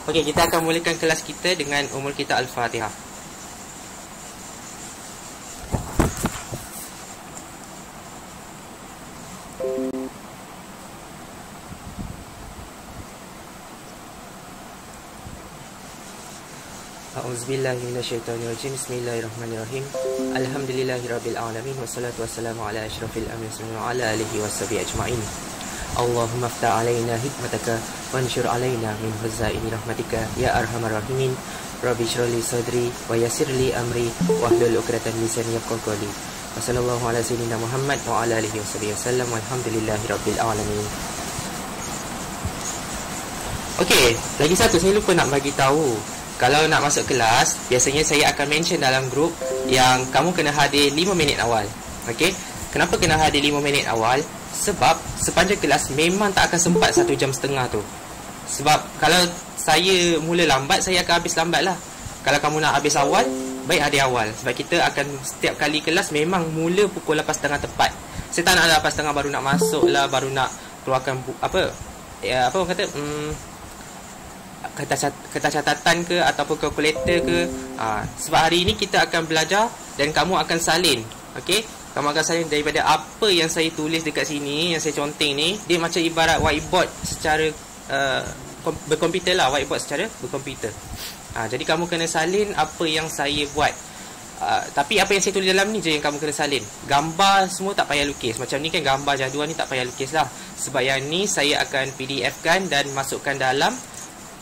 Okey, kita akan mulakan kelas kita dengan umul kita Al-Fatihah. A'udzubillahi minasyaitonirrajim. Bismillahirrahmanirrahim. Alhamdulillahirabbil alamin wassalatu wassalamu ala asyrafil anbiya'i wa ala alihi washabihi ajmain. Allahumma iftah alaina hikmataka wanshur alaina min khazaini rahmatika ya arhamar rahimin. Rabbi shrah li sadri wa yassir li amri wahlul 'uqdatam min lisani yafqahu qawli. Wassallallahu ala sayyidina Muhammad wa ala alihi washabihi wasallam. Walhamdulillahirabbil alamin. Okey, lagi satu saya lupa nak bagi tahu. Kalau nak masuk kelas, biasanya saya akan mention dalam grup yang kamu kena hadir 5 minit awal. Okey? Kenapa kena hadir 5 minit awal? Sebab sepanjang kelas memang tak akan sempat 1 jam setengah tu. Sebab kalau saya mula lambat, saya akan habis lambat lah. Kalau kamu nak habis awal, baik hadir awal. Sebab kita akan setiap kali kelas memang mula pukul 8.30 tepat. Saya tak nak 8.30 baru nak masuk lah, baru nak keluarkan apa orang kata, kertas catatan ke ataupun kalkulator ke. Sebab hari ini kita akan belajar dan kamu akan salin. Okey, kamu akan salin daripada apa yang saya tulis dekat sini, yang saya conteng ni. Dia macam ibarat whiteboard secara berkomputer lah, whiteboard secara berkomputer. Jadi kamu kena salin apa yang saya buat. Tapi apa yang saya tulis dalam ni je yang kamu kena salin. Gambar semua tak payah lukis. Macam ni kan gambar jadual ni tak payah lukis lah. Sebab yang ni saya akan PDF kan dan masukkan dalam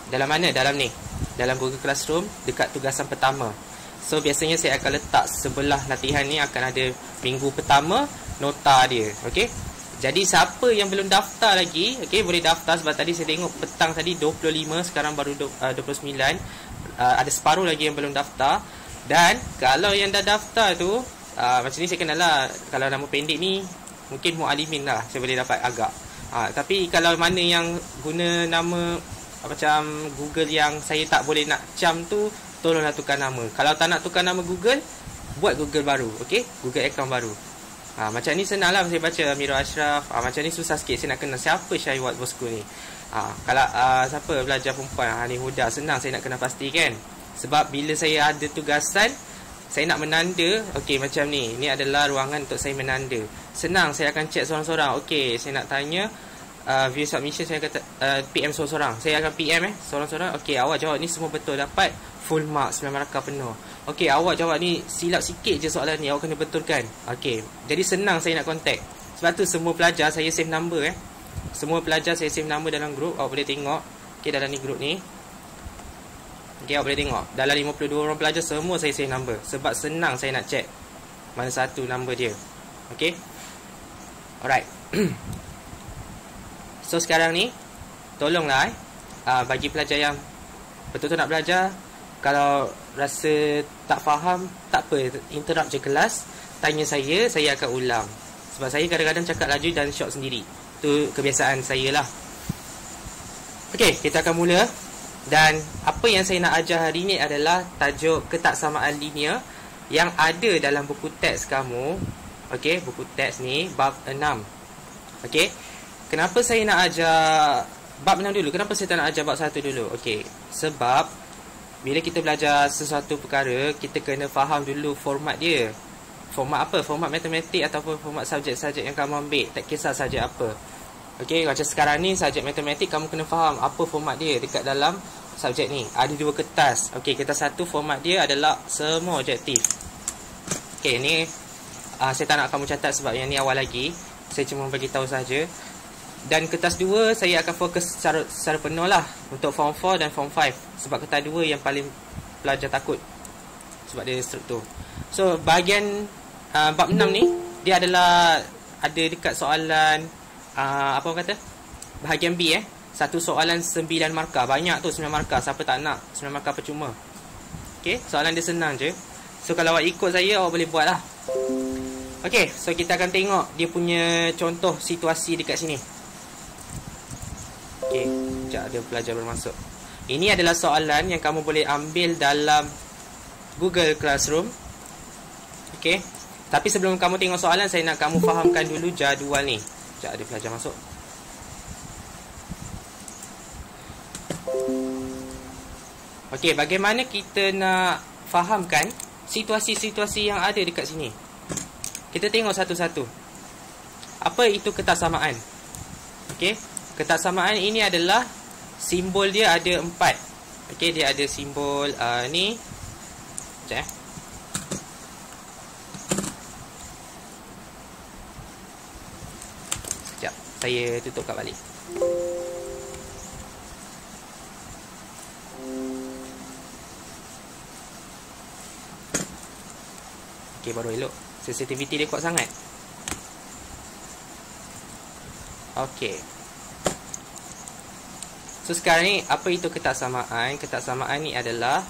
mana? Dalam ni, dalam Google Classroom dekat tugasan pertama. So biasanya saya akan letak sebelah latihan ni akan ada minggu pertama nota dia. Okey. Jadi siapa yang belum daftar lagi, okey, boleh daftar. Sebab tadi saya tengok petang tadi 25, sekarang baru 29. Ada separuh lagi yang belum daftar. Dan kalau yang dah daftar tu, macam ni saya kenal lah. Kalau nama pendek ni mungkin Mu'alimin lah, saya boleh dapat agak. Tapi kalau mana yang guna nama macam Google yang saya tak boleh nak cam tu, tolonglah tukar nama. Kalau tak nak tukar nama Google, buat Google baru. Okey, Google account baru. Macam ni senang lah saya baca Amirul Ashraf. Macam ni susah sikit saya nak kenal siapa Syahwat bosku ni. Kalau siapa belajar perempuan, Hani Huda, senang saya nak kena pasti kan. Sebab bila saya ada tugasan, saya nak menanda. Okey, macam ni, ni adalah ruangan untuk saya menanda. Senang, saya akan check seorang-seorang. Okey, saya nak tanya view submission, saya kata PM seorang-seorang. Saya akan PM seorang-seorang. Okey, awak jawab ni semua betul, dapat full mark 9 markah penuh. Okey, awak jawab ni silap sikit je soalan ni, awak kena betulkan. Okey, jadi senang saya nak contact. Sebab tu semua pelajar saya save number Semua pelajar saya save number dalam grup. Awak boleh tengok. Okey, dalam ni grup ni. Okey, awak boleh tengok. Dalam 52 orang pelajar semua saya save number. Sebab senang saya nak check mana satu number dia. Okey. Alright. So sekarang ni tolonglah bagi pelajar yang betul-betul nak belajar, kalau rasa tak faham, tak apa, interrupt je kelas, tanya saya akan ulang. Sebab saya kadang-kadang cakap laju dan short sendiri. Itu kebiasaan saya lah. Okey, kita akan mula. Dan apa yang saya nak ajar hari ni adalah tajuk ketaksamaan linear yang ada dalam buku teks kamu. Okey, buku teks ni bab 6. Okey. Kenapa saya nak ajar bab 6 dulu? Kenapa saya tak nak ajar bab 1 dulu? Okey, sebab bila kita belajar sesuatu perkara, kita kena faham dulu format dia. Format apa? Format matematik ataupun format subjek-subjek yang kamu ambil. Tak kisah subjek apa. Okey, macam sekarang ni subjek matematik, kamu kena faham apa format dia dekat dalam subjek ni. Ada 2 kertas. Okey, kertas 1 format dia adalah semua objektif. Okey, ni saya tak nak kamu catat sebab yang ni awal lagi. Saya cuma bagi tahu saja. Dan kertas 2 saya akan fokus secara penuh lah untuk form 4 dan form 5. Sebab kertas 2 yang paling pelajar takut. Sebab dia struktur. So bahagian bab 6 ni, dia adalah ada dekat soalan apa orang kata, bahagian B satu soalan 9 markah. Banyak tu 9 markah. Siapa tak nak 9 markah percuma. Okay, soalan dia senang je. So kalau awak ikut saya, awak boleh buat lah. Okay, so kita akan tengok dia punya contoh situasi dekat sini. Okay, sekejap ada pelajar baru masuk. Ini adalah soalan yang kamu boleh ambil dalam Google Classroom. Okay, tapi sebelum kamu tengok soalan, saya nak kamu fahamkan dulu jadual ni. Sekejap ada pelajar masuk. Okey, bagaimana kita nak fahamkan situasi-situasi yang ada dekat sini? Kita tengok satu-satu. Apa itu ketaksamaan? Okey, ketaksamaan ini adalah simbol dia ada 4. Okey, dia ada simbol ni. Sekejap Sekejap, saya tutup kat balik. Okey, baru elok. Sensitivity dia kuat sangat. Okey. So sekarang ni, apa itu ketaksamaan? Ketaksamaan ni adalah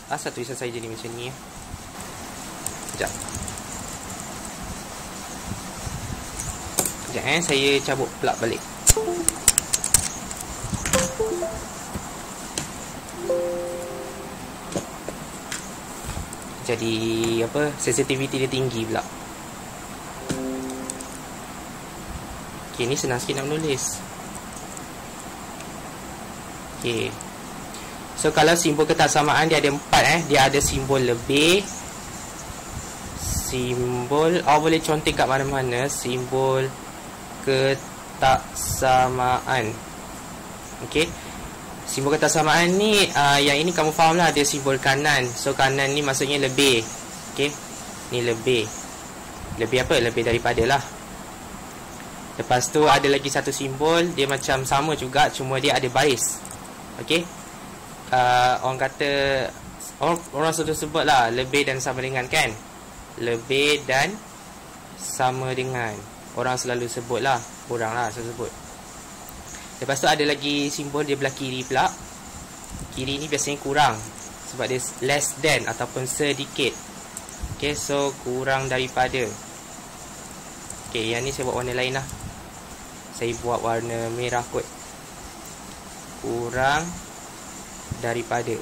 asal tulisan saya jadi macam ni. Sekejap. Sekejap saya cabut plug balik. Jadi apa, sensitivity dia tinggi pula. Okey, ni senang sikit nak menulis. Okey. So kalau simbol ketaksamaan dia ada 4 dia ada simbol lebih, simbol boleh contek kat mana-mana, simbol ketaksamaan. Okey. Simbol ketaksamaan ni yang ini kamu faham lah, dia simbol kanan. So kanan ni maksudnya lebih. Okey. Ni lebih. Lebih apa? Lebih daripada lah. Lepas tu ada lagi satu simbol, dia macam sama juga, cuma dia ada baris. Okey. Orang kata orang selalu sebut lah lebih dan sama dengan, kan? Lebih dan sama dengan. Orang selalu sebut lah. Kurang lah saya sebut. Lepas tu ada lagi simbol dia belah kiri pula. Kiri ni biasanya kurang, sebab dia less than ataupun sedikit. Okay, so kurang daripada. Okay, yang ni saya buat warna lain lah. Saya buat warna merah kot. Kurang daripada.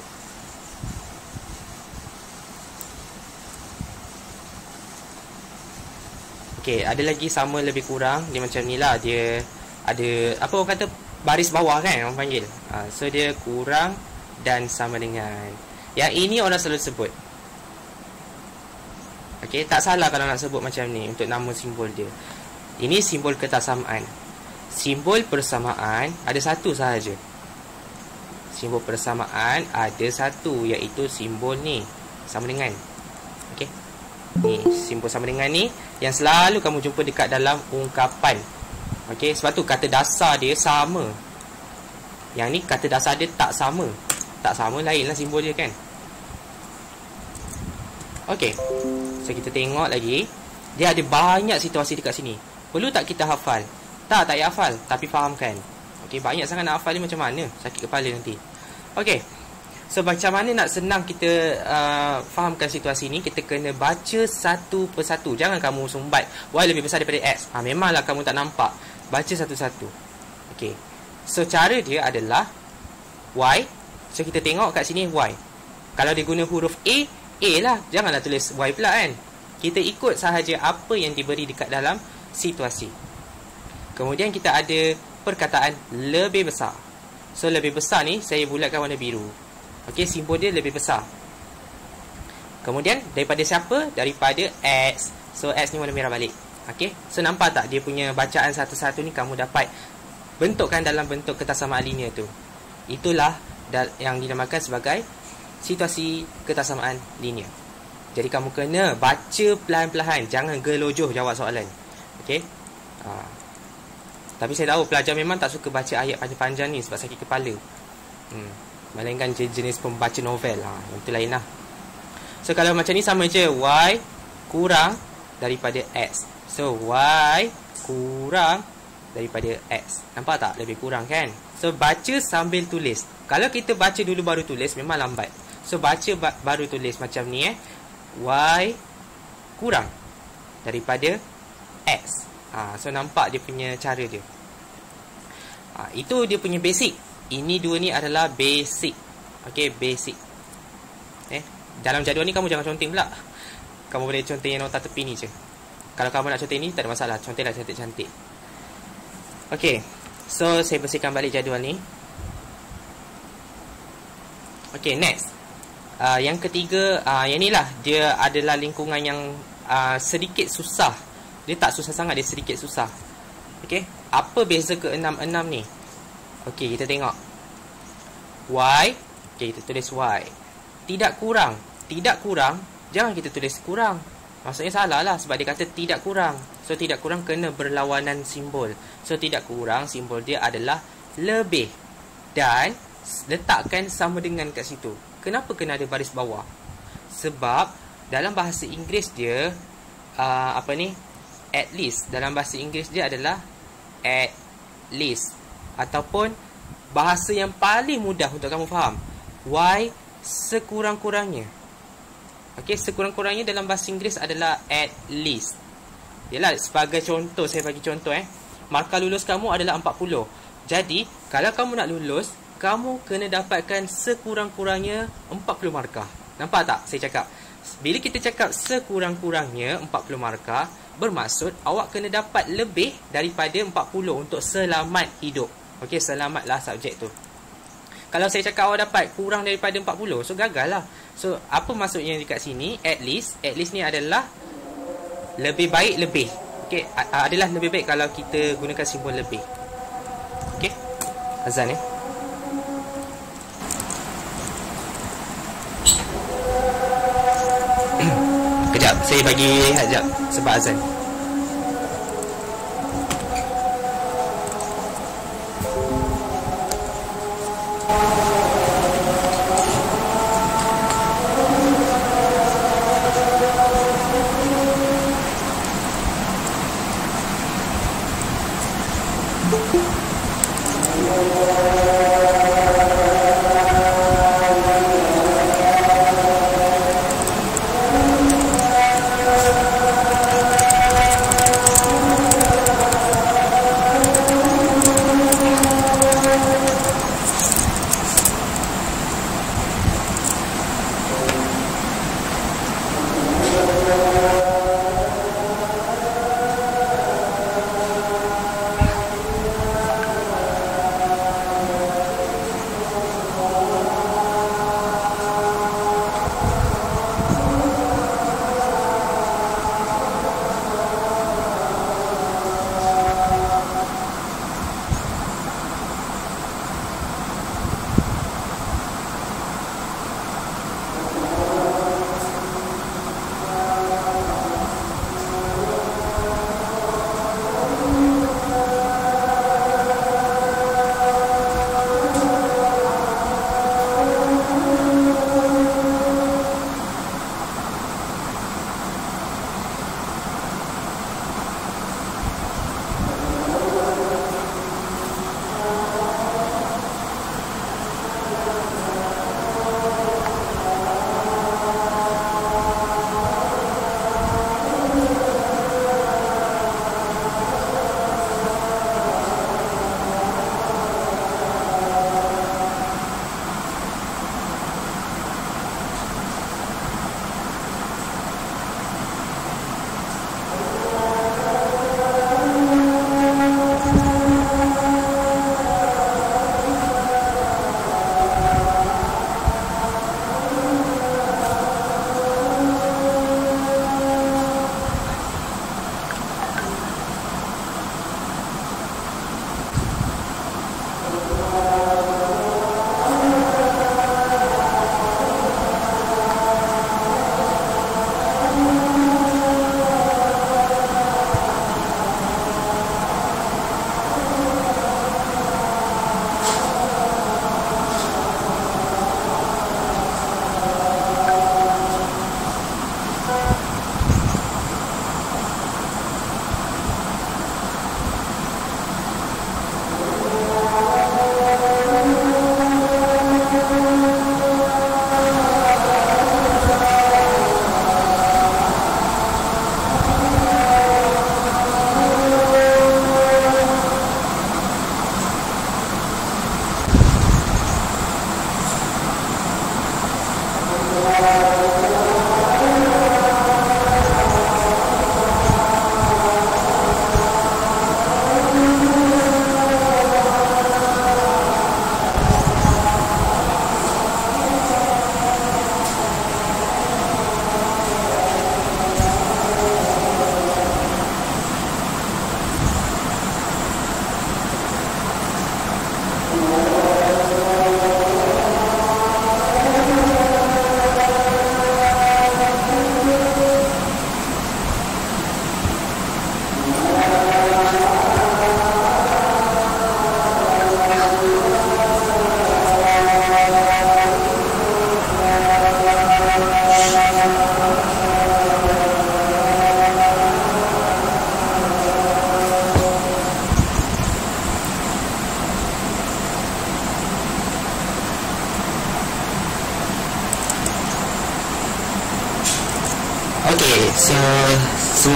Okay, ada lagi sama lebih kurang. Dia macam ni lah. Dia ada, apa orang kata, baris bawah kan orang panggil. So dia kurang dan sama dengan. Yang ini orang selalu sebut. Okay, tak salah kalau nak sebut macam ni untuk nama simbol dia. Ini simbol ketaksamaan. Simbol persamaan ada satu sahaja. Simbol persamaan ada satu, iaitu simbol ni, sama dengan. Okay, ni simbol sama dengan ni yang selalu kamu jumpa dekat dalam ungkapan. Okey, sebab tu kata dasar dia sama. Yang ni kata dasar dia tak sama. Tak sama, lain lah simbol dia, kan? Okey, so kita tengok lagi. Dia ada banyak situasi dekat sini. Perlu tak kita hafal? Tak payah hafal, tapi fahamkan. Okey, banyak sangat nak hafal ni macam mana? Sakit kepala nanti. Okey, so macam mana nak senang kita fahamkan situasi ni? Kita kena baca satu persatu. Jangan kamu sumbat Y lebih besar daripada X. Memanglah kamu tak nampak. Baca satu-satu. Okey. So cara dia adalah Y. So kita tengok kat sini Y. Kalau dia guna huruf A lah. Janganlah tulis Y pula, kan? Kita ikut sahaja apa yang diberi dekat dalam situasi. Kemudian kita ada perkataan lebih besar. So lebih besar ni saya bulatkan warna biru. Okey, simbol dia lebih besar. Kemudian daripada siapa? Daripada X. So X ni warna merah balik. Okey, so nampak tak dia punya bacaan satu-satu ni kamu dapat bentukkan dalam bentuk ketaksamaan linear tu. Itulah yang dinamakan sebagai situasi ketaksamaan linear. Jadi kamu kena baca pelan-pelan, jangan gelojoh jawab soalan. Okey. Tapi saya tahu pelajar memang tak suka baca ayat panjang-panjang ni sebab sakit kepala. Melainkan jenis pembaca novel. Itu lain lah. So kalau macam ni sama je, Y kurang daripada X. So Y kurang daripada X. Nampak tak? Lebih kurang, kan? So baca sambil tulis. Kalau kita baca dulu baru tulis memang lambat. So baca baru tulis macam ni, Y kurang daripada X. So nampak dia punya cara dia. Itu dia punya basic. Ini dua ni adalah basic. Okay, basic. Dalam jadual ni kamu jangan conteng pula. Kamu boleh conteng yang nota tepi ni je. Kalau kamu nak conteng ni tak ada masalah. Contenglah cantik-cantik. Okey. So saya bersihkan balik jadual ni. Okey, next. Yang ketiga, yang ni lah, dia adalah lingkungan yang sedikit susah. Dia tak susah sangat, dia sedikit susah. Okey, apa beza ke 6, 6 ni? Okey, kita tengok. Y. Okey, kita tulis Y. Tidak kurang. Tidak kurang, jangan kita tulis kurang. Maksudnya salah lah, sebab dia kata tidak kurang. So, tidak kurang kena berlawanan simbol. So, tidak kurang, simbol dia adalah lebih. Dan letakkan sama dengan kat situ. Kenapa kena ada baris bawah? Sebab dalam bahasa Inggeris dia at least. Dalam bahasa Inggeris dia adalah at least, ataupun bahasa yang paling mudah untuk kamu faham, Y sekurang-kurangnya. Okey, sekurang-kurangnya dalam bahasa Inggeris adalah at least. Yalah, sebagai contoh, saya bagi contoh markah lulus kamu adalah 40. Jadi, kalau kamu nak lulus, kamu kena dapatkan sekurang-kurangnya 40 markah. Nampak tak saya cakap? Bila kita cakap sekurang-kurangnya 40 markah, bermaksud awak kena dapat lebih daripada 40 untuk selamat hidup. Okey, selamatlah subjek tu. Kalau saya cakap awak dapat kurang daripada 40, so gagal lah. So, apa maksudnya dekat sini? At least ni adalah lebih baik lebih. Okey, adalah lebih baik kalau kita gunakan simbol lebih. Okey, azan Kejap, saya bagi sekejap sebab azan.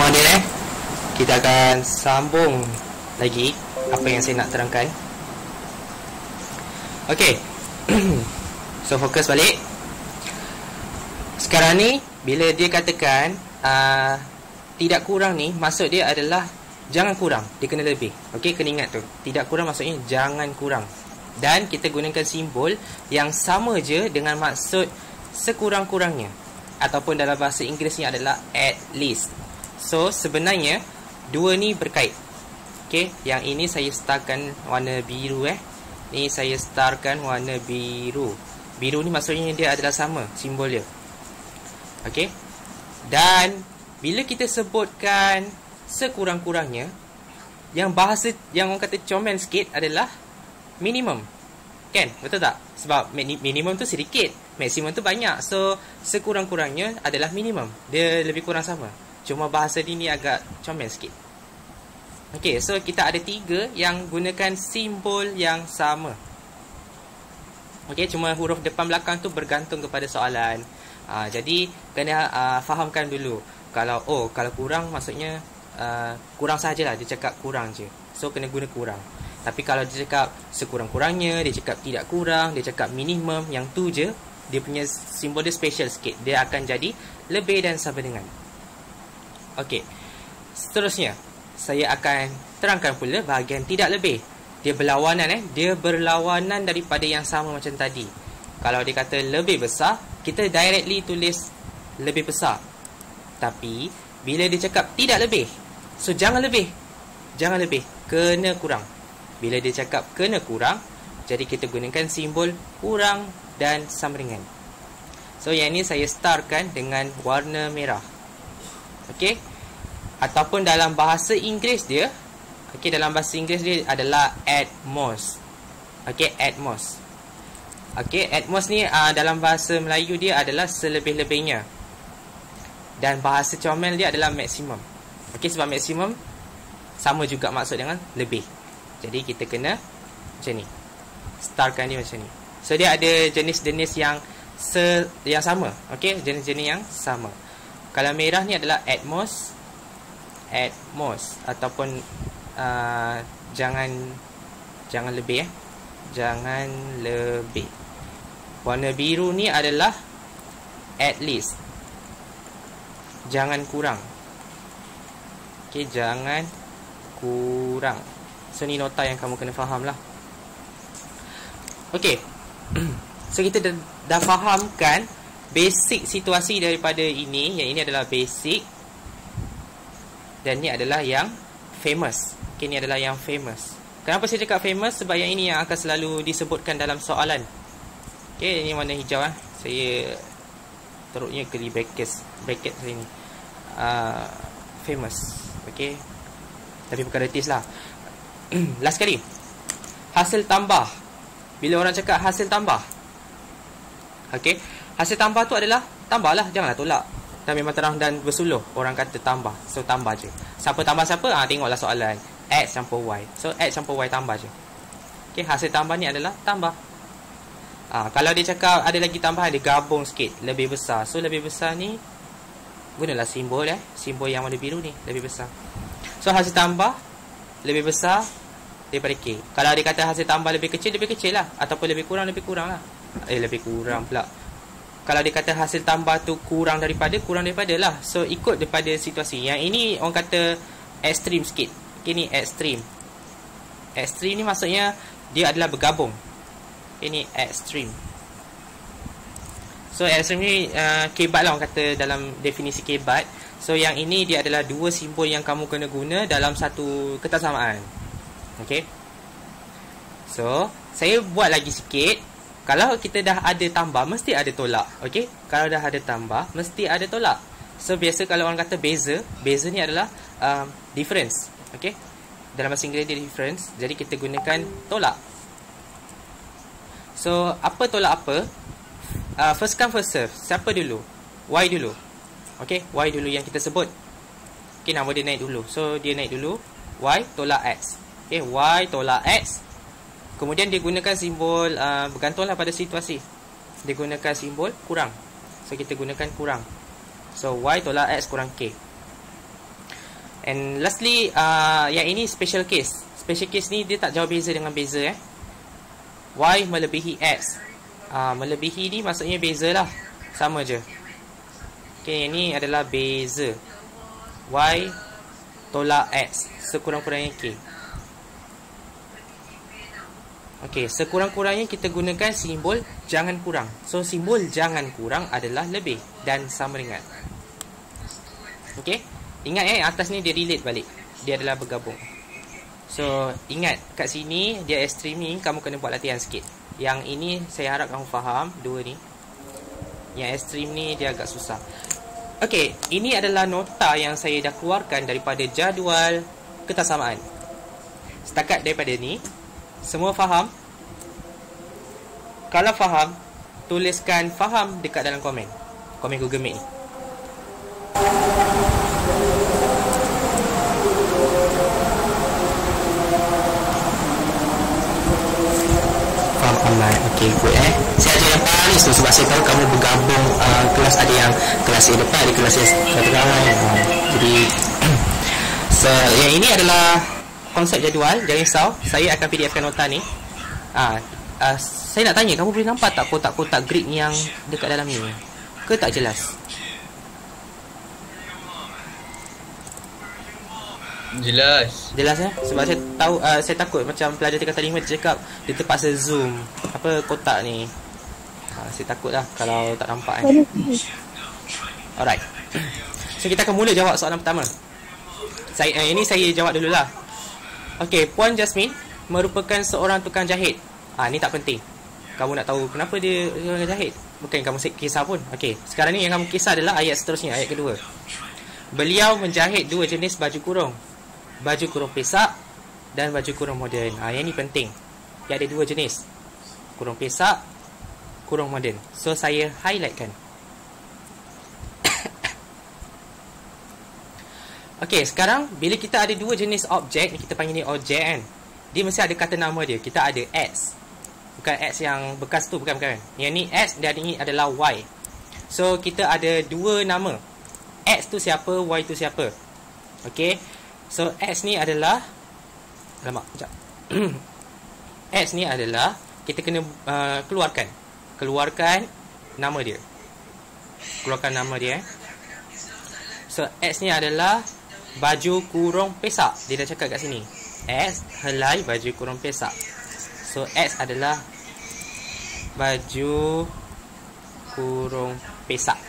Kemudian kita akan sambung lagi apa yang saya nak terangkan. Okey. So fokus balik. Sekarang ni bila dia katakan tidak kurang ni, maksud dia adalah jangan kurang, dia kena lebih. Okey, kena ingat tu. Tidak kurang maksudnya jangan kurang. Dan kita gunakan simbol yang sama je dengan maksud sekurang-kurangnya, ataupun dalam bahasa Inggerisnya adalah at least. So sebenarnya dua ni berkait. Okey, yang ini saya starkan warna biru Ni saya starkan warna biru. Biru ni maksudnya dia adalah sama simbol dia. Okey. Dan bila kita sebutkan sekurang-kurangnya, yang bahasa yang orang kata comel sikit adalah minimum. Kan? Betul tak? Sebab minimum tu sedikit, maksimum tu banyak. So sekurang-kurangnya adalah minimum. Dia lebih kurang sama. Cuma bahasa dia ni agak comel sikit. Okey, so kita ada 3 yang gunakan simbol yang sama. Okey, cuma huruf depan belakang tu bergantung kepada soalan. Jadi kena fahamkan dulu. Kalau kurang maksudnya kurang sajalah, dia cakap kurang je. So kena guna kurang. Tapi kalau dia cakap sekurang-kurangnya, dia cakap tidak kurang, dia cakap minimum, yang tu je, dia punya simbol dia special sikit. Dia akan jadi lebih dan sama dengan. Okey. Seterusnya, saya akan terangkan pula bahagian tidak lebih. Dia berlawanan dia berlawanan daripada yang sama macam tadi. Kalau dia kata lebih besar, kita directly tulis lebih besar. Tapi bila dia cakap tidak lebih, so jangan lebih. Jangan lebih, kena kurang. Bila dia cakap kena kurang, jadi kita gunakan simbol kurang dan sama dengan. So yang ni saya starkan dengan warna merah. Okey. Ataupun dalam bahasa Inggeris dia, dalam bahasa Inggeris dia adalah at most. At most. At most ni dalam bahasa Melayu dia adalah selebih-lebihnya. Dan bahasa comel dia adalah maksimum. Sebab maksimum sama juga maksud dengan lebih. Jadi kita kena macam ni. Starkan dia macam ni. So dia ada jenis-jenis yang sama. Jenis-jenis yang sama. Kalau merah ni adalah at most ataupun jangan lebih jangan lebih. Warna biru ni adalah at least, jangan kurang. Jangan kurang. So ni nota yang kamu kena faham lah. So kita dah fahamkan basic situasi daripada ini. Yang ini adalah basic, dan ni adalah yang famous. Ni adalah yang famous. Kenapa saya cakap famous? Sebab yang ini yang akan selalu disebutkan dalam soalan. Ini warna hijau Saya teruknya keli bracket saya ni. Famous. Tapi bukan retis lah. Last kali, hasil tambah. Bila orang cakap hasil tambah, hasil tambah tu adalah tambah lah, janganlah tolak. Dan memang terang dan bersuluh orang kata tambah. So tambah je. Siapa tambah siapa? Tengoklah soalan. X campur Y. So X campur Y tambah je. Hasil tambah ni adalah tambah. Kalau dia cakap ada lagi tambahan, dia gabung sikit, lebih besar. So lebih besar ni gunalah simbol simbol yang warna biru ni, lebih besar. So hasil tambah lebih besar daripada K. Kalau dia kata hasil tambah lebih kecil lah. Ataupun lebih kurang lah. Lebih kurang pula. Kalau dia kata hasil tambah tu kurang daripada lah. So ikut daripada situasi. Yang ini orang kata ekstrim sikit. Ni ekstrim. Ekstrim ni maksudnya dia adalah bergabung. Ini ekstrim. So ekstrim ni kebat lah orang kata dalam definisi kebat. So yang ini dia adalah dua simbol yang kamu kena guna dalam satu kertas samaan. So saya buat lagi sikit. Kalau kita dah ada tambah, mesti ada tolak. Kalau dah ada tambah, mesti ada tolak. So biasa kalau orang kata beza, beza ni adalah difference. Dalam bahasa Inggeris dia difference. Jadi kita gunakan tolak. So apa tolak apa? First come first serve. Siapa dulu? Y dulu. Y dulu yang kita sebut. Nama dia naik dulu. So dia naik dulu. Y tolak X. Y tolak X. Kemudian dia gunakan simbol bergantunglah pada situasi. Dia gunakan simbol kurang. So kita gunakan kurang. So Y tolak X kurang K. And lastly, yang ini special case. Special case ni dia tak jauh beza dengan beza Y melebihi X. Melebihi ni maksudnya beza lah, sama je. Okay, yang ni adalah beza Y tolak X, sekurang-kurangnya K. Okay, sekurang-kurangnya kita gunakan simbol jangan kurang. So, simbol jangan kurang adalah lebih dan sama dengan. Okay, ingat atas ni dia relate balik. Dia adalah bergabung. So, ingat kat sini dia ekstrim ni kamu kena buat latihan sikit. Yang ini saya harap kamu faham, dua ni. Yang ekstrim ni dia agak susah. Okay, ini adalah nota yang saya dah keluarkan daripada jadual ketersamaan. Setakat daripada ni, semua faham? Kalau faham, tuliskan faham dekat dalam komen. Komen Google Meet ni. Faham online. Okay, good Saya ada yang paling tu sebab saya tahu kamu bergabung kelas, ada yang kelas A depan, ada kelas A belakang. Jadi so, yang ini adalah konsep jadual. Jangan risau, saya akan PDF-kan nota ni. Saya nak tanya, kamu boleh nampak tak kotak-kotak grid yang dekat dalam ni? Ke tak jelas? Jelas. Jelas sebab saya tahu, saya takut macam pelajar tingkatan 5 dia cakap dia terpaksa zoom apa kotak ni. Saya takut lah kalau tak nampak Alright. So kita akan mula jawab soalan pertama. Ini saya jawab dululah. Okey, Puan Jasmine merupakan seorang tukang jahit. Ni tak penting. Kamu nak tahu kenapa dia jahit? Bukan kamu kisah pun. Okey, sekarang ni yang kamu kisah adalah ayat seterusnya, ayat kedua. Beliau menjahit dua jenis baju kurung. Baju kurung pesak dan baju kurung moden. Yang ni penting. Dia ada dua jenis. Kurung pesak, kurung moden. So saya highlightkan. Okey, sekarang bila kita ada dua jenis objek, kita panggil ni objek kan. Dia mesti ada kata nama dia. Kita ada X. Bukan X yang bekas tu, bukan. Yang ni X dan ini adalah Y. So kita ada dua nama. X tu siapa, Y tu siapa. Okey. So X ni adalah sekejap. X ni adalah kita kena keluarkan nama dia. Keluarkan nama dia. So X ni adalah baju kurung pesak. Dia dah cakap kat sini. X helai baju kurung pesak. So X adalah baju kurung pesak.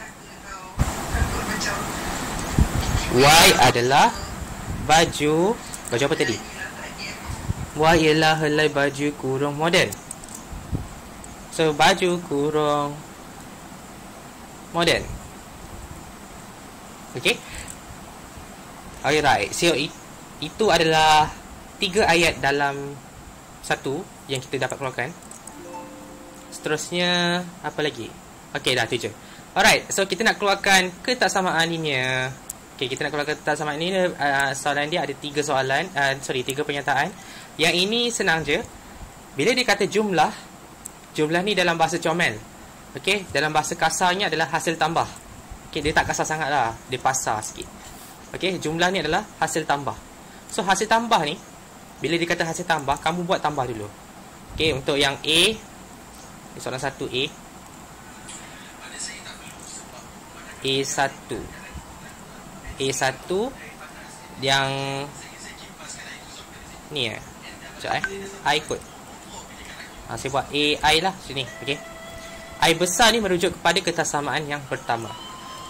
Y adalah baju apa tadi? Y ialah helai baju kurung moden. So baju kurung moden. Okay. Alright. So itu adalah 3 ayat dalam satu yang kita dapat keluarkan. Seterusnya apa lagi? Okay, dah tu je. Alright. So kita nak keluarkan ketaksamaan linear. Okay, kita nak keluarkan ketaksamaan linear. Soalan dia ada 3 soalan. 3 pernyataan. Yang ini senang je. Bila dia kata jumlah ni dalam bahasa comel. Okay, dalam bahasa kasarnya adalah hasil tambah. Okay, dia tak kasar sangat lah. Dia pasar sikit. Okay, jumlah ni adalah hasil tambah. So, hasil tambah ni, bila dia kata hasil tambah, kamu buat tambah dulu. Okay, untuk yang A, soalan 1A. A1 yang ni sekejap I ikut. Saya buat AI lah sini. Okay, I besar ni merujuk kepada ketaksamaan yang pertama.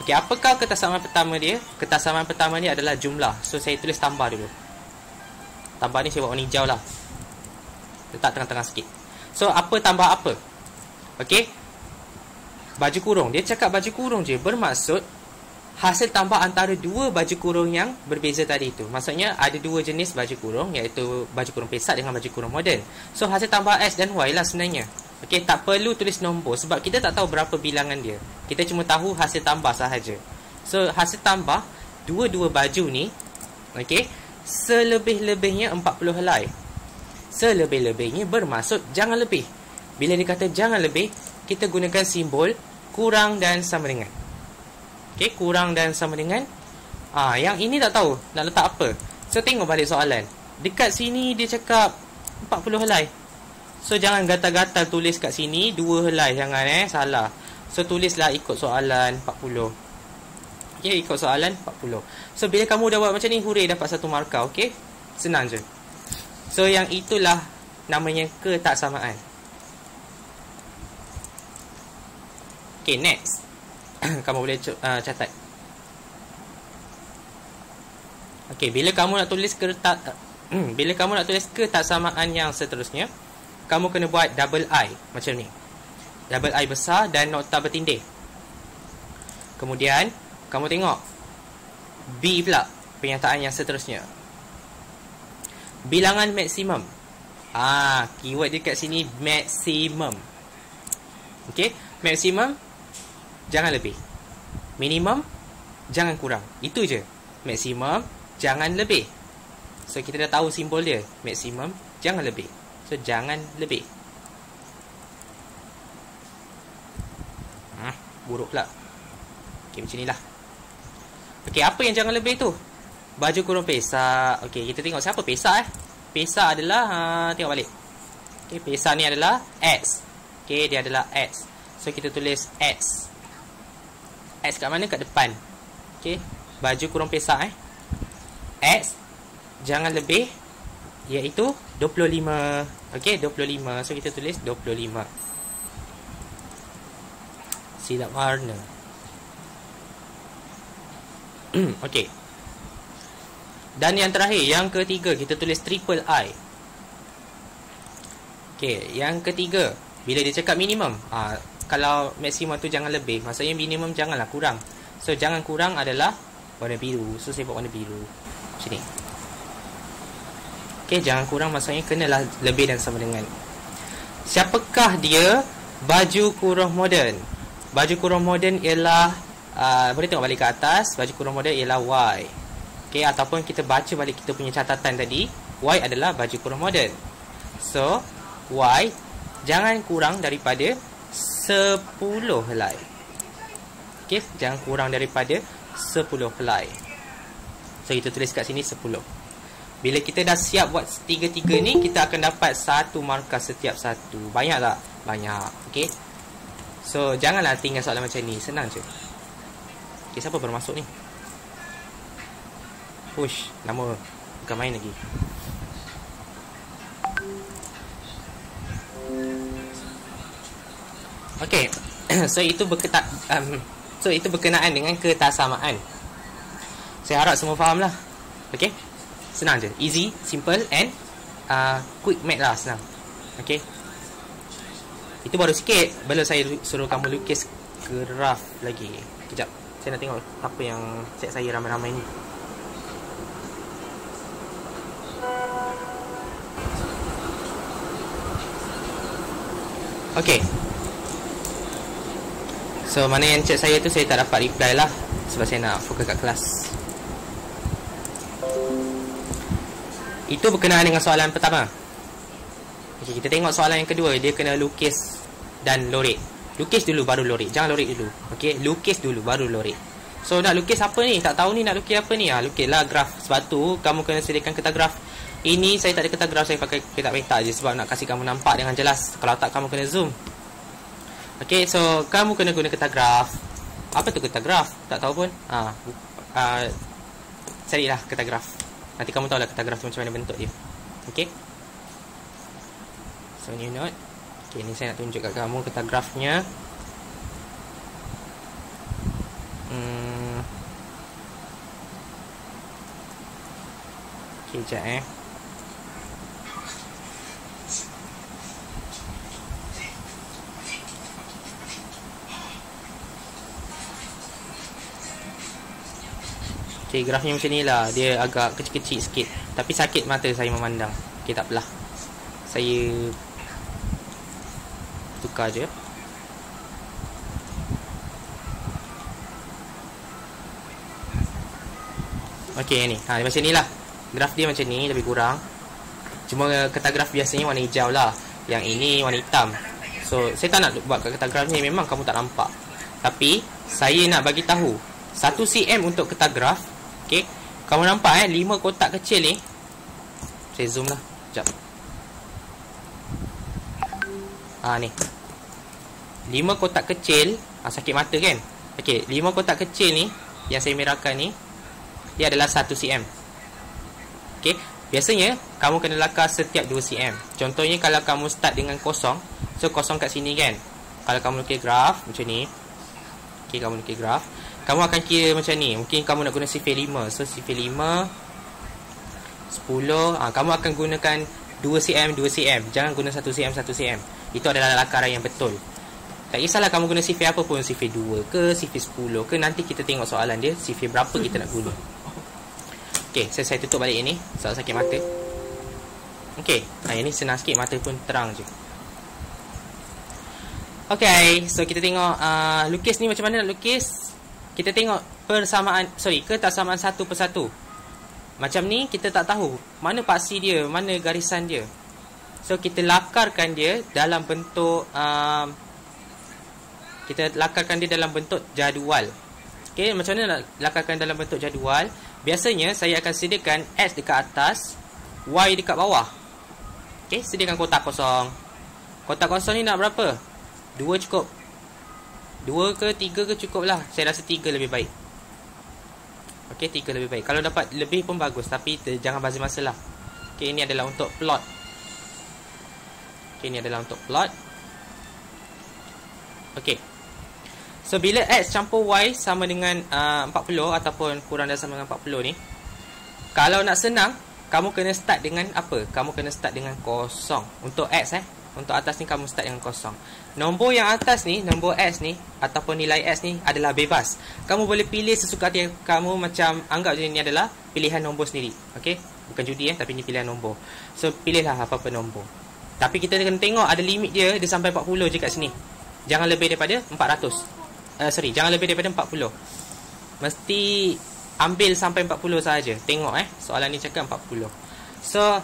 Okay, apakah ketaksamaan pertama dia? Ketaksamaan pertama ni adalah jumlah. So saya tulis tambah dulu. Tambah ni saya buat warna hijau lah. Letak tengah-tengah sikit. So apa tambah apa? Okay, baju kurung. Dia cakap baju kurung je, bermaksud hasil tambah antara dua baju kurung yang berbeza tadi itu. Maksudnya ada dua jenis baju kurung, iaitu baju kurung pesak dengan baju kurung moden. So hasil tambah X dan Y lah sebenarnya. Okey, tak perlu tulis nombor sebab kita tak tahu berapa bilangan dia. Kita cuma tahu hasil tambah sahaja. So hasil tambah dua-dua baju ni, okey, selebih-lebihnya 40 helai. Selebih-lebihnya bermaksud jangan lebih. Bila dikata jangan lebih, kita gunakan simbol kurang dan sama dengan. Okey, kurang dan sama dengan Yang ini tak tahu nak letak apa. So tengok balik soalan. Dekat sini dia cakap 40 helai. So jangan gatal-gatal tulis kat sini 2 helai, jangan salah. So tulislah ikut soalan 40. Okay, ikut soalan 40. So bila kamu dah buat macam ni, hurray dapat 1 markah. Okay, senang je. So yang itulah namanya ketaksamaan. Okay, next. Kamu boleh catat. Okay, bila kamu nak tulis bila kamu nak tulis ketaksamaan yang seterusnya, kamu kena buat double I macam ni. Double I besar dan nokta bertindih. Kemudian kamu tengok B pula, pernyataan yang seterusnya. Bilangan maksimum. Keyword dia kat sini maksimum. Okay, maksimum jangan lebih. Minimum jangan kurang. Itu je. Maksimum jangan lebih. So kita dah tahu simbol dia. Maksimum jangan lebih. So jangan lebih. Buruk pula. Okay, macam inilah. Okay, apa yang jangan lebih tu? Baju kurung pesak. Okay, kita tengok siapa pesak Pesak adalah tengok balik. Okay, pesak ni adalah X. Okay, dia adalah X. So kita tulis X. X kat mana? Kat depan. Okay, baju kurung pesak X jangan lebih, iaitu 25. Okay, 25. So kita tulis 25. Silap warna. Okay. Dan yang terakhir, yang ketiga, kita tulis triple I. Okay, yang ketiga, bila dia cakap minimum, kalau maksimum tu jangan lebih, maksudnya minimum janganlah kurang. So jangan kurang adalah warna biru. So saya buat warna biru macam ni. Okay, jangan kurang maksudnya kenalah lebih dan sama dengan. Siapakah dia baju kurung moden? Baju kurung moden ialah boleh tengok balik ke atas. Baju kurung moden ialah Y. Okay, ataupun kita baca balik kita punya catatan tadi, Y adalah baju kurung moden. So Y jangan kurang daripada 10 helai. Okay, jangan kurang daripada 10 helai. So kita tulis kat sini 10. Bila kita dah siap buat tiga-tiga ni, kita akan dapat 1 markah setiap satu. Banyak tak? Banyak. Okay, so janganlah tinggal soalan macam ni. Senang je. Okay, siapa baru masuk ni? Push, nama bukan main lagi. Okay. So itu berkenaan dengan ketaksamaan. Saya harap semua faham lah. Okay, senang je. Easy, simple and quick math lah, senang. Okay, itu baru sikit. Belum saya suruh kamu lukis graf lagi. Kejap, saya nak tengok apa yang cek saya ramai-ramai ni. Okay, so mana yang chat saya tu saya tak dapat reply lah, sebab saya nak fokus kat kelas. Itu berkenaan dengan soalan pertama. Okay, kita tengok soalan yang kedua. Dia kena lukis dan lorek. Lukis dulu baru lorek. Jangan lorek dulu. Okay, lukis dulu baru lorek. So nak lukis apa ni? Tak tahu ni nak lukis apa ni? Lukislah graf. Sebab tu kamu kena sediakan kertas graf. Ini saya tak ada kertas graf, saya pakai petak-petak je sebab nak kasih kamu nampak dengan jelas. Kalau tak kamu kena zoom. Okay, so kamu kena guna kertas graf. Apa tu kertas graf? Tak tahu pun. Carilah kertas graf. Nanti kamu tahulah kertas graf macam mana bentuk dia. Okay, so new note. Okay, ni saya nak tunjuk kat kamu kertas grafnya. Okay, sekejap Okay, grafnya macam ni lah. Dia agak kecil-kecil sikit, tapi sakit mata saya memandang. Okay, tak apalah, saya tukar je. Okay, ni macam ni lah. Graf dia macam ni, lebih kurang. Cuma kertas graf biasanya warna hijau lah. Yang ini warna hitam. So saya tak nak buat kat kertas graf ni, memang kamu tak nampak. Tapi saya nak bagi tahu 1 cm untuk kertas graf Okey. Kamu nampak 5 kotak kecil ni. Saya zoom lah. Sekejap. Ni. 5 kotak kecil. Sakit mata kan? Okey, 5 kotak kecil ni yang saya merahkan ni, dia adalah 1 cm. Okey. Biasanya kamu kena lakar setiap 2 cm. Contohnya kalau kamu start dengan kosong. So kosong kat sini kan. Kalau kamu lukis graf macam ni. Okey, kamu lukis graf. Kamu akan kira macam ni. Mungkin kamu nak guna sifir 5. So sifir 5 10. Kamu akan gunakan 2 cm 2 cm. Jangan guna 1 cm 1 cm. Itu adalah lakaran yang betul. Tak kisahlah kamu guna sifir apa pun. Sifir 2 ke sifir 10 ke. Nanti kita tengok soalan dia. Sifir berapa kita nak guna. Okey, saya tutup balik ini. Sebab sakit mata. Okey, ini senang sikit. Mata pun terang je. Okey, so kita tengok lukis ni macam mana nak lukis. Kita tengok ketaksamaan satu persatu. Macam ni kita tak tahu mana paksi dia, mana garisan dia. So kita lakarkan dia dalam bentuk jadual. Okey, macam mana nak lakarkan dalam bentuk jadual? Biasanya saya akan sediakan X dekat atas, Y dekat bawah. Okey, sediakan kotak kosong. Kotak kosong ni nak berapa? 2 cukup. 2 ke 3 ke cukup lah. Saya rasa 3 lebih baik. Okey, 3 lebih baik. Kalau dapat lebih pun bagus. Tapi jangan bazir masa lah. Okey, ini adalah untuk plot. Okey, ini adalah untuk plot. Okey. So, bila X campur Y sama dengan 40 ataupun kurang dan sama dengan 40 ni. Kalau nak senang, kamu kena start dengan apa? Kamu kena start dengan kosong. Untuk X Untuk atas ni kamu start dengan kosong. Nombor yang atas ni, nombor X ni ataupun nilai X ni adalah bebas. Kamu boleh pilih sesuka hati kamu, macam anggap je ni adalah pilihan nombor sendiri. Okey? Bukan judi tapi ni pilihan nombor. So pilihlah apa-apa nombor. Tapi kita kena tengok ada limit dia sampai 40 je kat sini. Jangan lebih daripada 400. Jangan lebih daripada 40. Mesti ambil sampai 40 saja. Tengok soalan ni cakap 40. So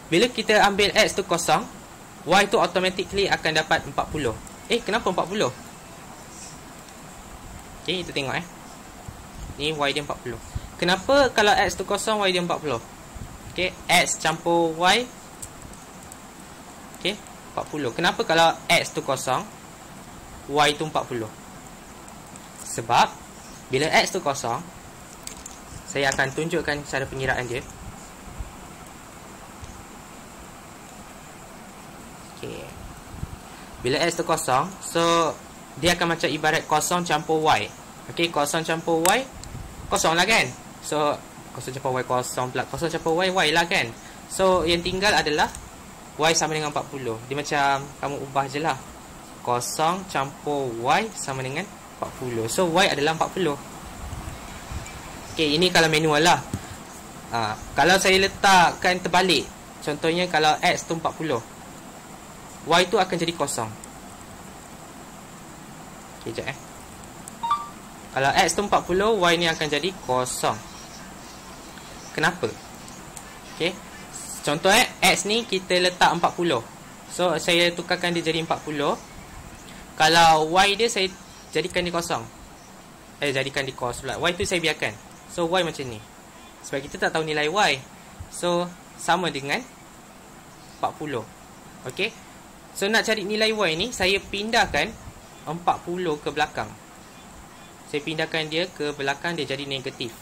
bila kita ambil X tu kosong, Y tu automatically akan dapat 40. Kenapa 40? Okey, kita tengok Ni Y dia 40. Kenapa kalau X tu kosong, Y dia 40? Okey, X campur Y. Okey, 40. Kenapa kalau X tu kosong, Y tu 40? Sebab bila X tu kosong, saya akan tunjukkan cara pengiraan dia. Okay. Bila X tu kosong, so dia akan macam ibarat kosong campur Y. Okay, kosong campur Y, kosong lah kan. So kosong campur Y kosong pula. Kosong campur Y, Y lah kan. So yang tinggal adalah Y sama dengan 40. Dia macam kamu ubah je lah. Kosong campur Y sama dengan 40. So Y adalah 40. Okay, ini kalau manual lah. Kalau saya letakkan terbalik, contohnya kalau X tu 40, Y tu akan jadi kosong. Okay, sekejap Kalau X tu 40, Y ni akan jadi kosong. Kenapa? Okay, contoh X ni kita letak 40. So saya tukarkan dia jadi 40. Kalau Y dia saya jadikan dia kosong. Jadikan dia kos pula. Y tu saya biarkan. So Y macam ni. Sebab kita tak tahu nilai Y. So sama dengan 40. Okay, so nak cari nilai Y ni, saya pindahkan 40 ke belakang. Saya pindahkan dia ke belakang, dia jadi negatif.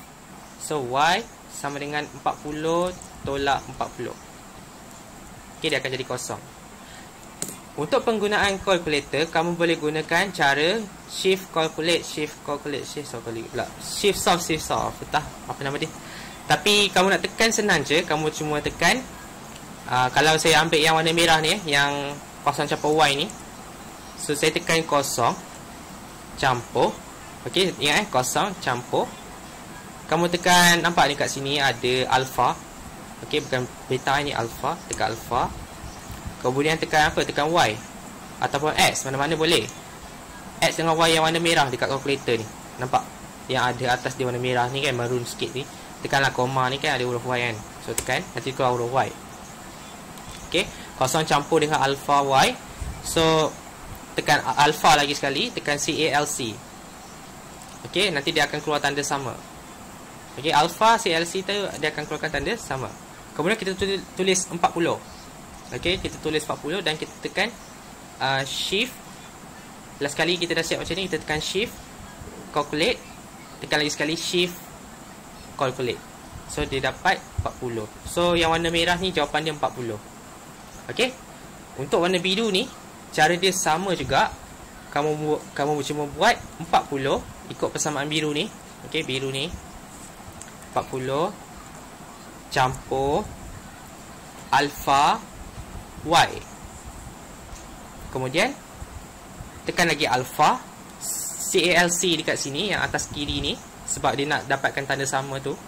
So Y sama dengan 40 tolak 40. Okay, dia akan jadi kosong. Untuk penggunaan kalkulator, kamu boleh gunakan cara shift solve. Apa nama dia? Tapi kamu nak tekan senang je. Kamu cuma tekan. Kalau saya ambil yang warna merah ni, yang kosong campur Y ni. So saya tekan kosong campur. Okey, ingat kosong campur. Kamu tekan, nampak ni kat sini ada alpha. Okey, bukan beta, ni alpha. Tekan alpha. Kemudian tekan apa? Tekan Y ataupun X, mana-mana boleh. X dengan Y yang warna merah dekat kalkulator ni. Nampak? Yang ada atas dia warna merah ni kan, maroon sikit ni. Tekanlah koma ni kan, ada huruf Y kan. So tekan, nanti keluar huruf Y. Okey, kosong campur dengan alpha Y. So tekan alpha lagi sekali, tekan CALC. Okey, nanti dia akan keluar tanda sama. Okey, alpha CLC tu dia akan keluarkan tanda sama. Kemudian kita tulis 40. Okey, kita tulis 40 dan kita tekan shift. Last kali kita dah siap macam ni, kita tekan shift, calculate, tekan lagi sekali shift, calculate. So dia dapat 40. So yang warna merah ni jawapan dia 40. Okey. Untuk warna biru ni cara dia sama juga. Kamu cuma buat 40 ikut persamaan biru ni. Okey, biru ni 40 campur alpha y. Kemudian tekan lagi alpha CALC dekat sini yang atas kiri ni sebab dia nak dapatkan tanda sama tu.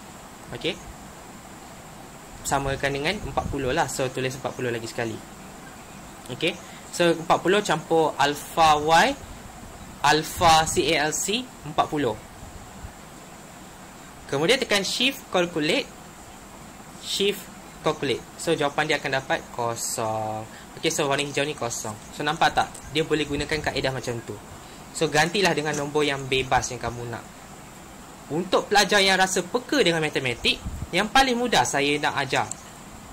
Okey. Samakan dengan 40 lah. So tulis 40 lagi sekali. Okey. So 40 campur alpha y alpha CALC 40. Kemudian tekan shift calculate. Shift calculate. So jawapan dia akan dapat kosong. Okey, so warna hijau ni kosong. So nampak tak? Dia boleh gunakan kaedah macam tu. So gantilah dengan nombor yang bebas yang kamu nak. Untuk pelajar yang rasa peka dengan matematik, yang paling mudah saya nak ajar.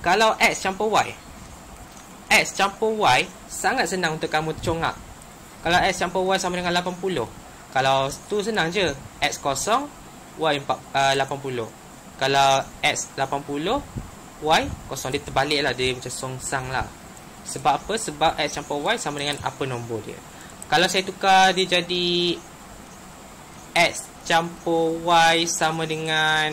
Kalau X campur Y, X campur Y sangat senang untuk kamu congak. Kalau X campur Y sama dengan 80. Kalau tu senang je. X kosong, Y 80. Kalau X 80, Y kosong. Dia terbalik lah. Dia macam songsang lah. Sebab apa? Sebab X campur Y sama dengan apa nombor dia. Kalau saya tukar dia jadi X campur Y sama dengan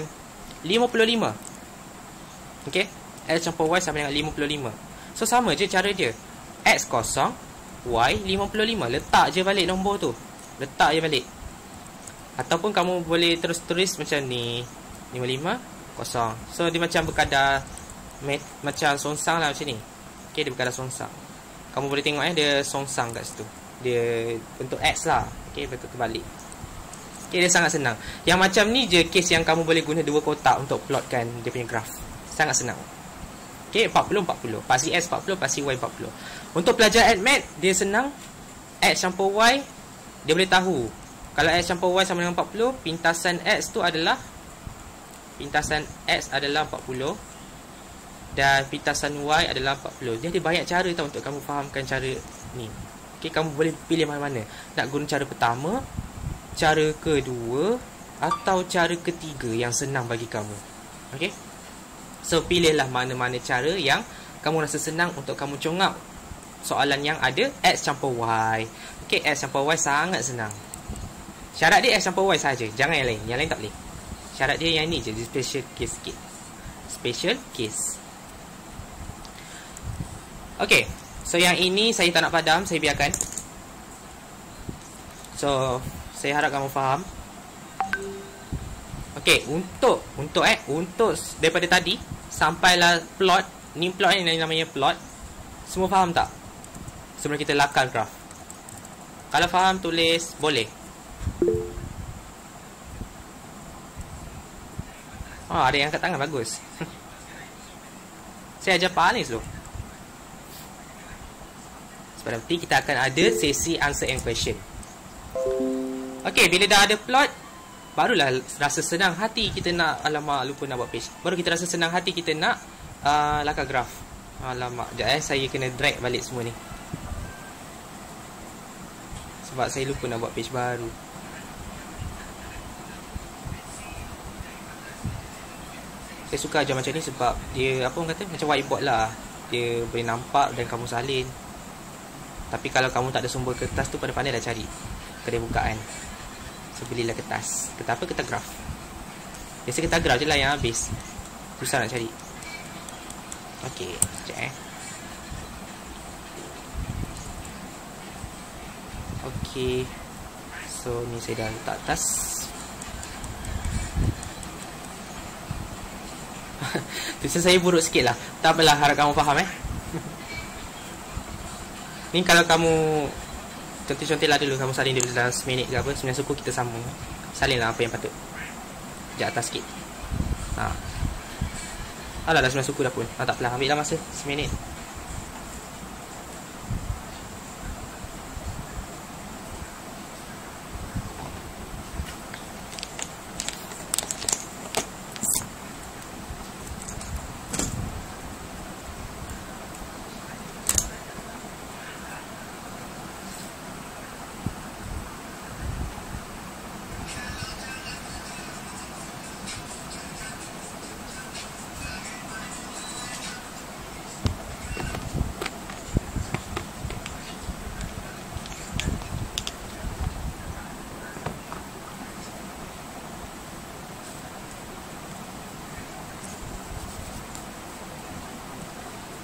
55. Okay, X campur Y sama dengan 55. So sama je cara dia. X kosong, Y 55. Letak je balik nombor tu. Letak je balik. Ataupun kamu boleh terus tulis macam ni, 55 kosong. So dia macam berkadar macam songsang lah macam ni. Okay, dia berkadar songsang. Kamu boleh tengok dia songsang kat situ. Dia bentuk X lah. Okay, bentuk terbalik. Okay, dia sangat senang. Yang macam ni je case yang kamu boleh guna dua kotak untuk plotkan dia punya graf. Sangat senang. Okay, 40-40. Pasti X 40, pasti Y 40. Untuk pelajar AddMath, dia senang. X campur Y, dia boleh tahu. Kalau X campur Y sama dengan 40, pintasan X tu adalah 40. Dan pintasan Y adalah 40. Dia ada banyak cara tau untuk kamu fahamkan cara ni. Okay, kamu boleh pilih mana-mana. Nak guna cara pertama, cara kedua, atau cara ketiga yang senang bagi kamu. Okay. So pilihlah mana-mana cara yang kamu rasa senang untuk kamu congak soalan yang ada X campur Y. Okay, X campur Y sangat senang. Syarat dia X campur Y saja, jangan yang lain. Yang lain tak boleh. Syarat dia yang ni je, special case sikit. Special case. Okay, so yang ini saya tak nak padam, saya biarkan. So saya harap kamu faham. Okay, untuk daripada tadi sampailah plot. Ni plot ni namanya plot. Semua faham tak? Sebelum kita lakar graf. Kalau faham tulis boleh. Oh, ada yang angkat tangan, bagus. Saya ajar paling slow. Sebab nanti kita akan ada sesi answer and question. Okay, bila dah ada plot, barulah rasa senang hati kita nak, alamak lupa nak buat page. Baru kita rasa senang hati kita nak lakar graf. Alamak, sekejap saya kena drag balik semua ni. Sebab saya lupa nak buat page baru. Saya suka ajar macam ni sebab dia, apa orang kata, macam whiteboard lah. Dia boleh nampak dan kamu salin. Tapi kalau kamu tak ada sumber kertas tu, pandai-pandai dah cari kedai bukaan. So belilah kertas. Kertas apa? Kertas graf. Biasa kertas graf je lah yang habis. Susah nak cari. Okay, sekejap Okay, so ni saya dah letak atas. Tulisan saya buruk sikit lah. Tak apalah, harap kamu faham Ni kalau kamu contoh-contoh lah dulu, kamu salin dulu dalam seminit ke apa, 9 suku kita sambung. Salin lah apa yang patut. Sekejap atas sikit. Alah, dah 9 suku dah pun. Tak apalah, ambil lah masa seminit.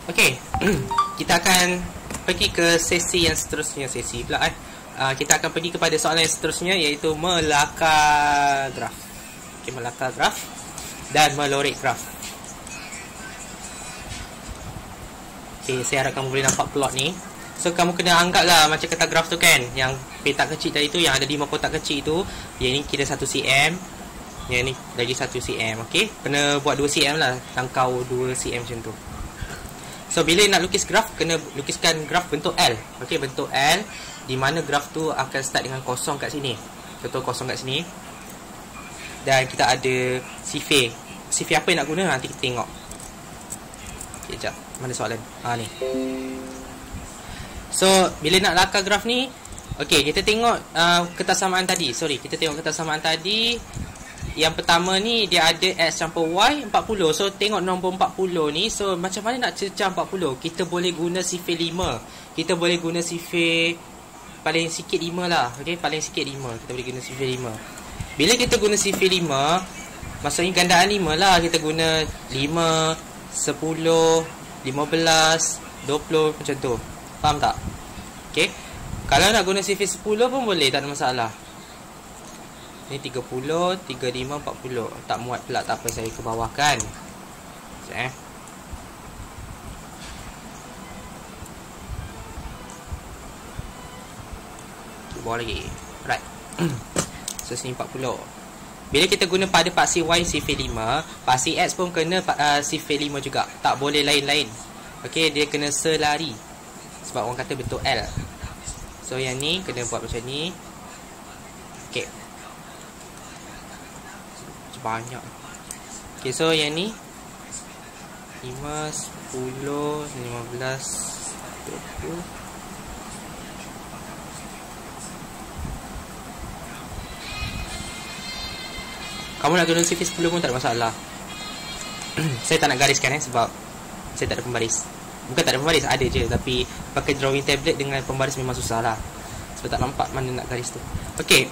Okey. Kita akan pergi ke sesi yang seterusnya. Sesi pula kita akan pergi kepada soalan yang seterusnya, iaitu melakar graf. Okey, melakar graf dan melorek graf. Okey, saya harap kamu boleh nampak plot ni. So kamu kena anggaplah macam kata graf tu kan, yang petak kecil tadi tu, yang ada 5 kotak kecil tu, yang ni kira 1 cm, yang ni lagi 1 cm. Okey, kena buat 2 cm lah, tangkau 2 cm macam tu. So bila nak lukis graf, kena lukiskan graf bentuk L. Okey, bentuk L, di mana graf tu akan start dengan kosong kat sini. Contoh kosong kat sini. Dan kita ada sifir. Sifir apa yang nak guna nanti kita tengok. Okey, sekejap. Mana soalan? Ni. So bila nak lakar graf ni, okey, kita tengok ketersamaan tadi. Kita tengok ketersamaan tadi. Yang pertama ni dia ada X campur Y 40. So tengok nombor 40 ni. So macam mana nak cecah 40? Kita boleh guna sifir 5. Kita boleh guna sifir paling sikit 5 lah. Okey, paling sikit 5. Kita boleh guna sifir 5. Bila kita guna sifir 5, maksudnya gandaan 5 lah. Kita guna 5, 10, 15, 20 macam tu. Faham tak? Okey. Kalau nak guna sifir 10 pun boleh, tak ada masalah. Ni 30, 35, 40. Tak muat pula, tak apa, saya ke bawah kan. Sekejap ke bawah lagi. Right. So sini 40. Bila kita guna pada paksi Y sifir 5, paksi X pun kena sifir 5 juga. Tak boleh lain-lain. Okey, dia kena selari. Sebab orang kata bentuk L. So yang ni kena buat macam ni. Okey. Banyak. Okey, so yang ni 5, 10, 15, 20. Kamu nak guna sifir 10 pun tak ada masalah. Saya tak nak gariskan sebab saya tak ada pembaris. Bukan tak ada pembaris, ada je. Tapi pakai drawing tablet dengan pembaris memang susah lah. Sebab tak nampak mana nak garis tu. Okey.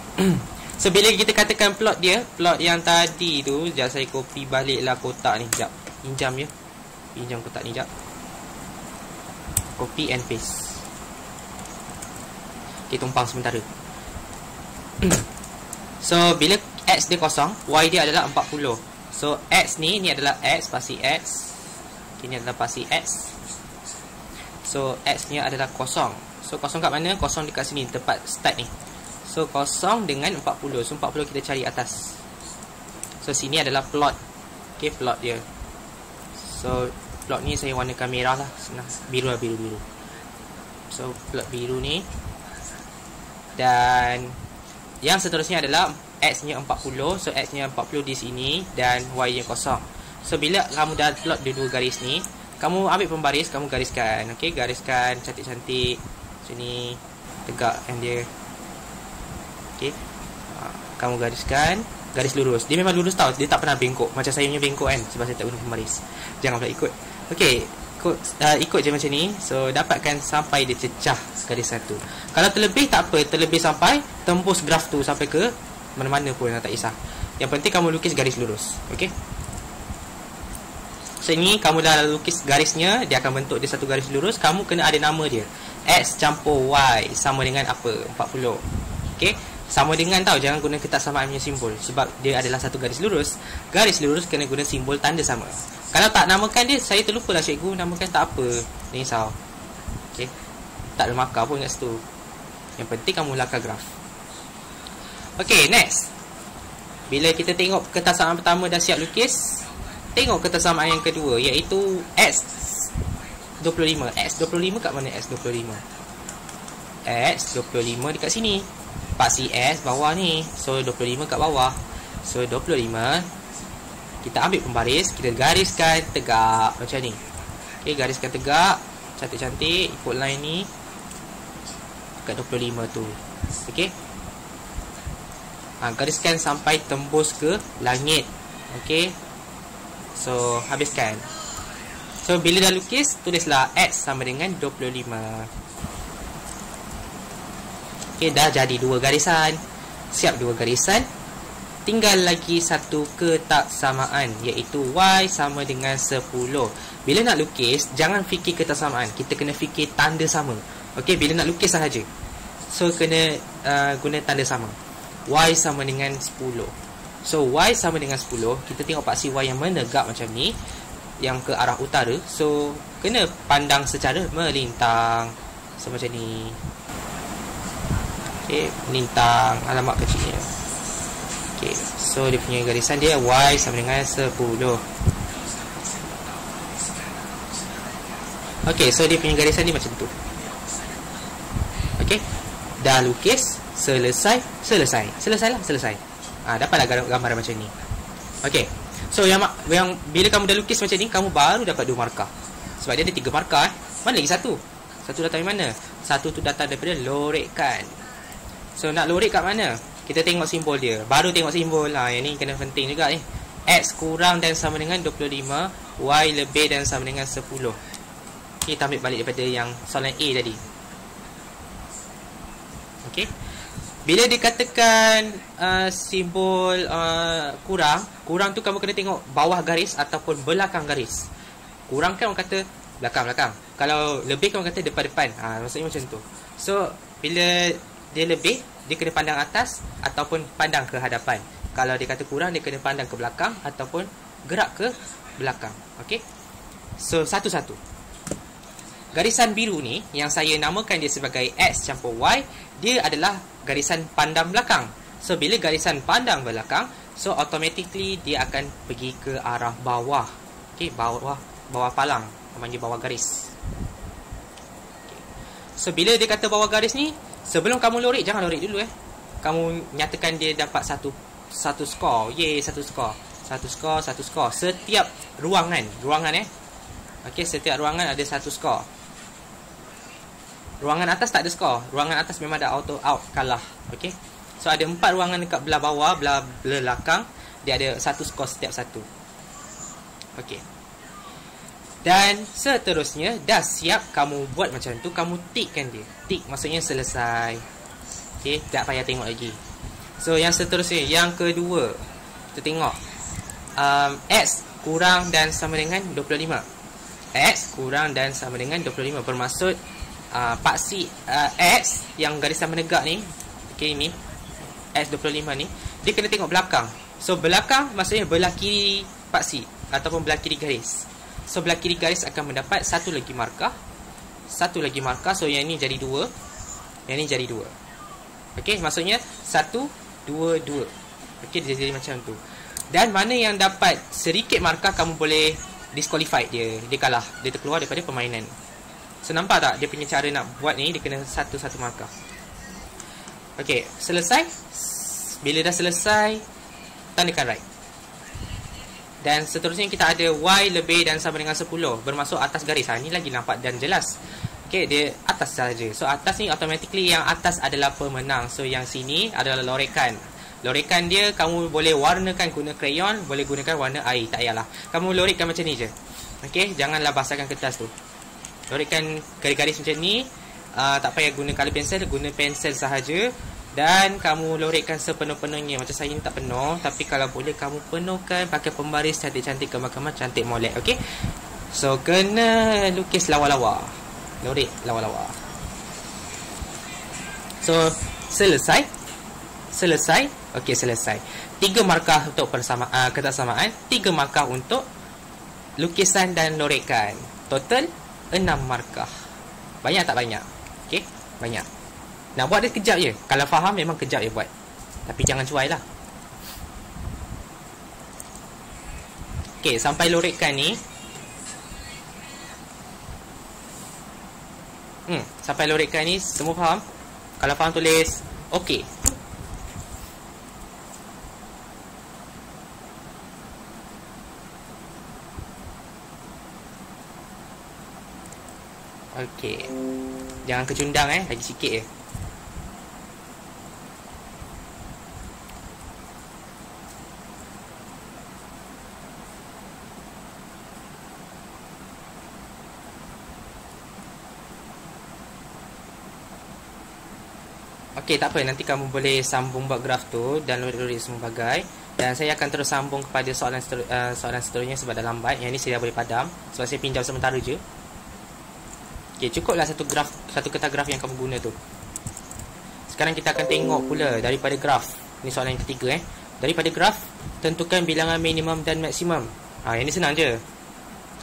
So bila kita katakan plot dia, plot yang tadi tu, sekejap saya copy baliklah kotak ni. Sekejap, pinjam ya. Pinjam kotak ni sekejap. Copy and paste. Okay, tumpang sementara. So bila X dia kosong, Y dia adalah 40. So X ni adalah X, pasti X. Ini adalah pasti X. So X nya adalah kosong. So kosong kat mana? Kosong dekat sini, tempat start ni. So kosong dengan 40. So 40 kita cari atas. So sini adalah plot. Okay, plot dia. So plot ni saya warnakan merah lah. Senang. Biru lah, biru. So plot biru ni. Dan yang seterusnya adalah X nya 40. So X nya 40 di sini dan Y nya kosong. So bila kamu dah plot dua garis ni, kamu ambil pembaris, kamu gariskan. Okey, gariskan cantik-cantik. Sini tegakkan dia. Okey. Kamu gariskan, garis lurus. Dia memang lurus tau, dia tak pernah bengkok. Macam saya punya bengkok kan, sebab saya tak guna pembaris. Jangan pula ikut. Okey, ikut je macam ni. So dapatkan sampai dia cecah garis satu. Kalau terlebih tak apa, terlebih sampai tembus graf tu sampai ke mana-mana pun, tak kisah. Yang penting kamu lukis garis lurus. Okey. So ini kamu dah lukis garisnya, dia akan bentuk dia satu garis lurus. Kamu kena ada nama dia. X campur Y sama dengan apa? 40. Okey. Sama dengan tau, jangan guna ketaksamaan punya simbol. Sebab dia adalah satu garis lurus. Garis lurus kena guna simbol tanda sama. Kalau tak namakan dia, saya terlupa lah cikgu, namakan tak apa. Jangan risau. Okey. Tak ada markah pun kat situ. Yang penting kamu lakar graf. Okey, next. Bila kita tengok ketaksamaan pertama dah siap lukis, tengok ketersamaan yang kedua, iaitu X25. X25 kat mana X25? X25 dekat sini. Paksi S bawah ni. So 25 kat bawah. So 25 kita ambil pembaris, kita gariskan tegak macam ni. Okey, gariskan tegak cantik-cantik ikut line ni dekat 25 tu. Okey. Gariskan sampai tembus ke langit. Okey. So habiskan. So bila dah lukis, tulislah X sama dengan 25. Okey, dah jadi dua garisan. Siap dua garisan. tinggal lagi satu ketaksamaan, iaitu Y sama dengan 10. Bila nak lukis, jangan fikir ketaksamaan, kita kena fikir tanda sama. Okey, bila nak lukis sahaja, so kena guna tanda sama. Y sama dengan 10. So Y sama dengan 10. Kita tengok paksi Y yang menegak macam ni, yang ke arah utara. So kena pandang secara melintang. So macam ni. Okey, melintang alamat kecilnya. Okey, so dia punya garisan dia Y sama dengan 10. Okey, so dia punya garisan dia macam tu. Okey, dah lukis, selesai. Dapatlah gambaran macam ni. Okey, so yang bila kamu dah lukis macam ni, kamu baru dapat 2 markah. Sebab dia ada 3 markah. Mana lagi satu? Satu datang dari mana? Satu tu datang daripada lorekan. So nak lorek kat mana? Kita tengok simbol dia. Baru tengok simbol. Yang ni kena penting juga ni. X kurang dan sama dengan 25, Y lebih dan sama dengan 10. Kita ambil balik daripada yang soalan A tadi. Okey. Bila dikatakan simbol kurang tu kamu kena tengok bawah garis ataupun belakang garis. Kurang kan orang kata belakang. Kalau lebih kan orang kata depan. Maksudnya macam tu. So bila dia lebih, dia kena pandang atas ataupun pandang ke hadapan. Kalau dia kata kurang, dia kena pandang ke belakang ataupun gerak ke belakang. Okey. So satu-satu. Garisan biru ni yang saya namakan dia sebagai X campur Y, dia adalah garisan pandang belakang. So bila garisan pandang belakang, so automatically dia akan pergi ke arah bawah. Okey, bawah palang, panggil bawah garis. Okay. So bila dia kata bawah garis ni, sebelum kamu lorek, jangan lorek dulu Kamu nyatakan dia dapat satu skor. Satu skor. Setiap ruangan okey, setiap ruangan ada satu skor. Ruangan atas tak ada skor. Ruangan atas memang dah auto out, kalah. Okey. So ada 4 ruangan dekat belah bawah, belah belakang, dia ada satu skor setiap satu. Okey. Dan seterusnya, dah siap kamu buat macam tu, kamu tikkan dia. Tik maksudnya selesai. Okey, tak payah tengok lagi. So yang seterusnya, yang kedua, kita tengok X kurang dan sama dengan 25. X kurang dan sama dengan 25 bermaksud paksi X yang garisan menegak ni, okey, ni X25 ni, dia kena tengok belakang. So belakang maksudnya belah kiri paksi ataupun belah kiri garis. So belah kiri garis akan mendapat satu lagi markah. So yang ni jadi 2, yang ni jadi 2. Okey, maksudnya 1, 2, 2. Okey, dia jadi macam tu. Dan mana yang dapat sedikit markah, kamu boleh disqualified dia. Dia kalah, dia terkeluar daripada permainan. So nampak tak dia punya cara nak buat ni, dia kena satu-satu markah. Okey, selesai. Bila dah selesai, tandakan right. Dan seterusnya kita ada Y lebih dan sama dengan 10, bermaksud atas garis. Ni lagi nampak dan jelas. Okey, dia atas saja. So atas ni automatically yang atas adalah pemenang. So yang sini adalah lorekan. Lorekan dia kamu boleh warnakan guna krayon, boleh gunakan warna air, tak payahlah. Kamu lorekkan macam ni je. Okey, janganlah basahkan kertas tu. Lorekkan garis-garis macam ni. Tak payah guna color pencil, guna pensel sahaja. Dan kamu lorekkan sepenuh-penuhnya. Macam saya ni tak penuh, tapi kalau boleh kamu penuhkan pakai pembaris cantik-cantik, kemar-kemar, cantik molek. Okey. So kena lukis lawa-lawa. Lorek lawa-lawa. So selesai. Okey, selesai. 3 markah untuk ketaksamaan, 3 markah untuk lukisan dan lorekan. Total 6 markah. Banyak tak banyak? Okey, banyak. Nak buat dia kejap je. Kalau faham memang kejap je buat. Tapi jangan cuai lah. Okey, sampai lorekan ni. Sampai lorekan ni semua faham? Kalau faham tulis okey. Okey. Jangan kecundang lagi sikit je. Okey, tak apa, nanti kamu boleh sambung buat graf tu dan load semua bagai. Dan saya akan terus sambung kepada soalan seterusnya sebab dah lambat. Yang ni saya dah boleh padam sebab saya pinjam sementara je. Okey, cukuplah satu kertas graf yang kamu guna tu. Sekarang kita akan tengok pula daripada graf. Ni soalan yang ketiga Daripada graf, tentukan bilangan minimum dan maksimum. Yang ni senang je.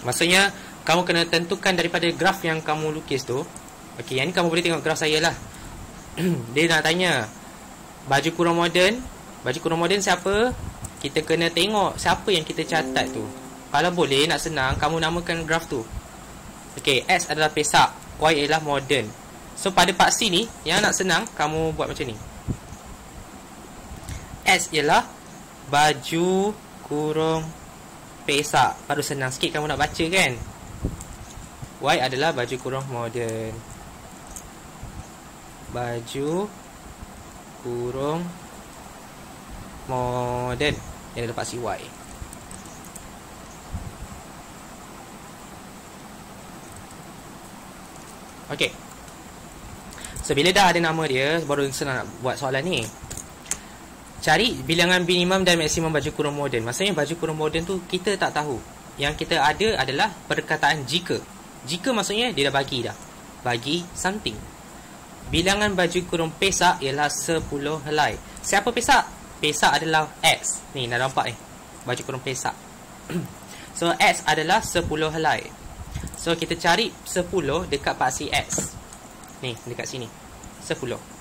Maksudnya kamu kena tentukan daripada graf yang kamu lukis tu. Okey, yang ni kamu boleh tengok graf saya lah. Dia nak tanya baju kurung moden. Baju kurung moden siapa? Kita kena tengok siapa yang kita catat tu. Kalau boleh, nak senang, kamu namakan graf tu. Okey, X adalah pesak, Y adalah moden. So pada part C ni, yang nak senang, kamu buat macam ni. X ialah baju kurung pesak. Baru senang sikit kamu nak baca kan. Y adalah baju kurung moden. Baju kurung moden. Yang dapat si Y. Okey. So bila dah ada nama dia, baru senang nak buat soalan ni. Cari bilangan minimum dan maksimum baju kurung moden. Maksudnya baju kurung moden tu kita tak tahu. Yang kita ada adalah perkataan jika. Jika maksudnya dia dah bagi dah. Bagi something. Bilangan baju kurung pesak ialah 10 helai. Siapa pesak? Pesak adalah X. Ni dah nampak ni. Baju kurung pesak. So X adalah 10 helai. So kita cari 10 dekat paksi X. Ni dekat sini 10.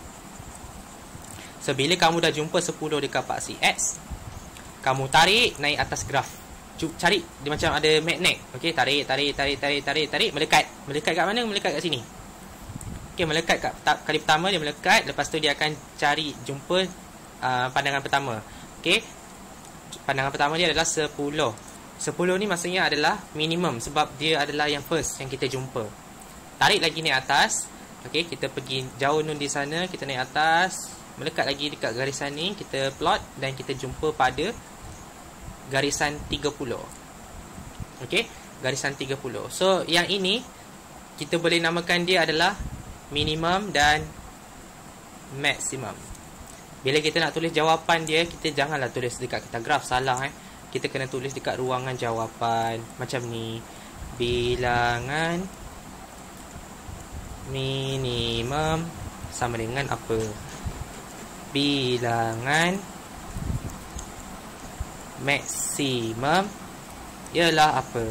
So bila kamu dah jumpa 10 dekat paksi X, kamu tarik naik atas graf. Cari dia macam ada magnet. Okey, tarik, melekat. Melekat kat mana? Melekat kat sini. Okey, melekat kat kali pertama dia melekat, lepas tu dia akan cari jumpa pandangan pertama. Okey. Pandangan pertama dia adalah 10. 10 ni maksudnya adalah minimum sebab dia adalah yang first yang kita jumpa. Tarik lagi naik atas. Okey, kita pergi jauh nun di sana, kita naik atas, melekat lagi dekat garisan ni, kita plot dan kita jumpa pada garisan 30. Okey, garisan 30. So yang ini kita boleh namakan dia adalah minimum dan maksimum. Bila kita nak tulis jawapan dia, kita janganlah tulis dekat kertas graf, salah Kita kena tulis dekat ruangan jawapan macam ni. Bilangan minimum sama dengan apa? Bilangan maksimum ialah apa?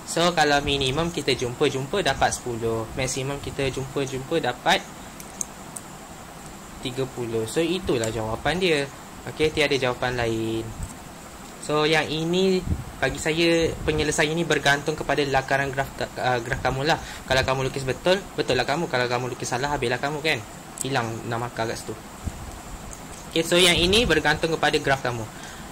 So kalau minimum kita jumpa dapat 10, maksimum kita jumpa dapat 30. So itulah jawapan dia. Okey, tiada jawapan lain. So yang ini bagi saya penyelesaian ini bergantung kepada lakaran graf kamu lah. Kalau kamu lukis betul lah kamu. Kalau kamu lukis salah, habislah kamu kan. Hilang 6 markah kat situ. Okey, so yang ini bergantung kepada graf kamu.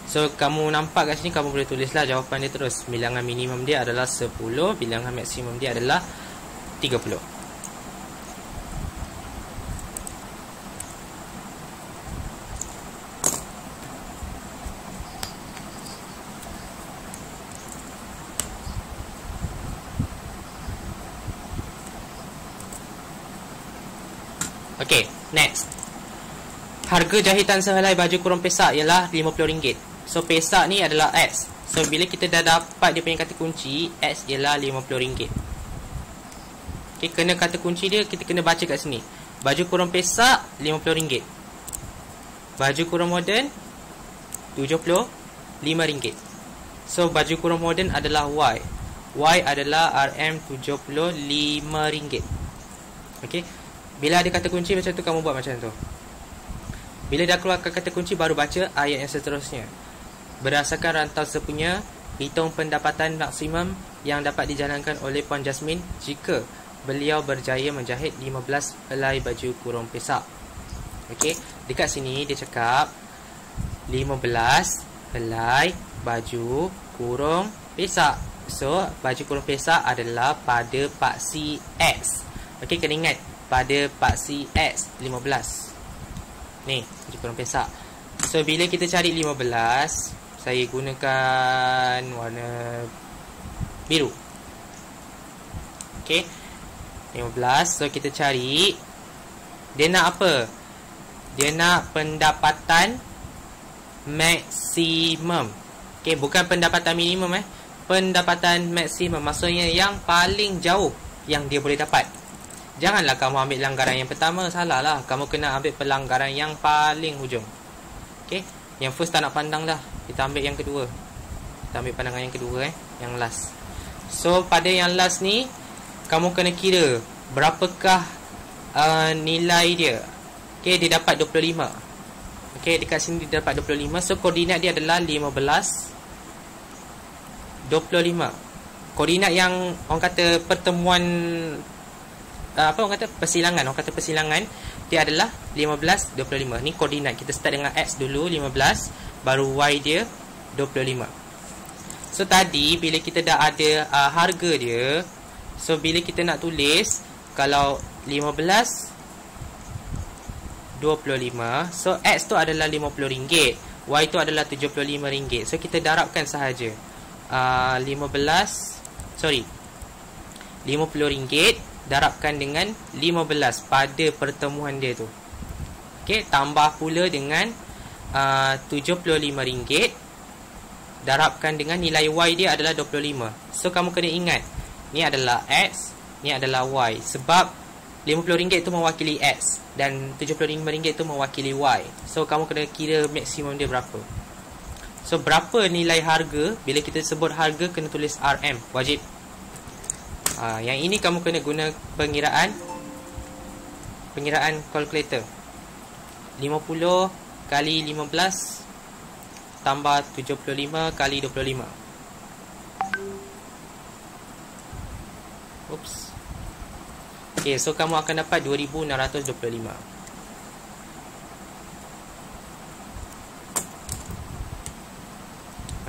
So kamu nampak kat sini, kamu boleh tulislah jawapan dia terus. Bilangan minimum dia adalah 10, bilangan maksimum dia adalah 30. Okey, next. Harga jahitan sehelai baju kurung pesak ialah RM50. So pesak ni adalah X. So bila kita dah dapat dia punya kata kunci, X ialah RM50. Okey, kena kata kunci dia kita kena baca kat sini. Baju kurung pesak RM50. Baju kurung moden RM75. So baju kurung moden adalah Y. Y adalah RM75. Okey. Bila ada kata kunci macam tu, kamu buat macam tu. Bila dah keluarkan kata kunci, baru baca ayat yang seterusnya. Berdasarkan rantau sepunya, hitung pendapatan maksimum yang dapat dijalankan oleh Puan Jasmine jika beliau berjaya menjahit 15 helai baju kurung pesak. Okey, dekat sini dia cakap 15 helai baju kurung pesak. So, baju kurung pesak adalah pada paksi X. Okey, kena ingat pada paksi X 15. Ni, baju kurung pesak. So, bila kita cari 15, saya gunakan warna biru. Okey, 15. So, kita cari. Dia nak apa? Dia nak pendapatan maksimum. Okey, bukan pendapatan minimum Pendapatan maksimum, maksudnya yang paling jauh yang dia boleh dapat. Janganlah kamu ambil pelanggaran yang pertama, salah lah. Kamu kena ambil pelanggaran yang paling hujung. Okey, yang first tak nak pandang dah. Kita ambil yang kedua. Kita ambil pandangan yang kedua yang last. So pada yang last ni, kamu kena kira berapakah nilai dia. Okey, dia dapat 25. Okey, dekat sini dia dapat 25. So koordinat dia adalah 15, 25. Koordinat yang orang kata pertemuan, orang kata persilangan. Orang kata persilangan dia adalah 15, 25. Ni koordinat. Kita start dengan X dulu 15, baru Y dia 25. So tadi bila kita dah ada harga dia, so bila kita nak tulis, kalau 15 25, so X tu adalah RM50, Y tu adalah RM75. So kita darabkan sahaja. RM50 darabkan dengan 15 pada pertemuan dia tu. Okey, tambah pula dengan RM75 darabkan dengan nilai Y dia adalah 25. So kamu kena ingat, ni adalah X, ni adalah Y. Sebab RM50 tu mewakili X dan RM75 tu mewakili Y. So kamu kena kira maksimum dia berapa. So berapa nilai harga, bila kita sebut harga kena tulis RM, wajib. Yang ini kamu kena guna pengiraan kalkulator. 50 kali 15 tambah 75 kali 25. Oops. Okay, so kamu akan dapat 2625.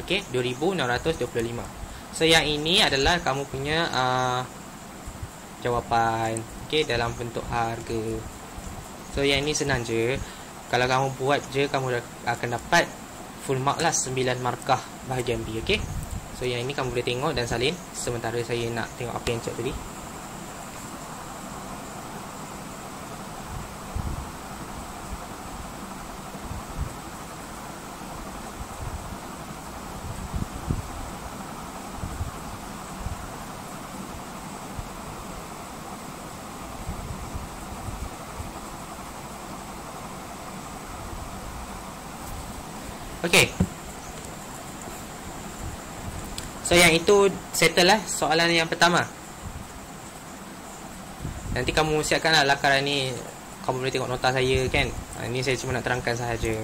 Okay, 2625. So yang ini adalah kamu punya jawapan. Okay, dalam bentuk harga. So yang ini senang je. Kalau kamu buat je, kamu akan dapat full mark lah, 9 markah bahagian B. Okay, so yang ini kamu boleh tengok dan salin. Sementara saya nak tengok apa yang cek tadi. Okey. So yang itu settle lah soalan yang pertama. Nanti kamu siapkanlah lakaran ni. Kamu boleh tengok nota saya kan. Ini saya cuma nak terangkan sahaja.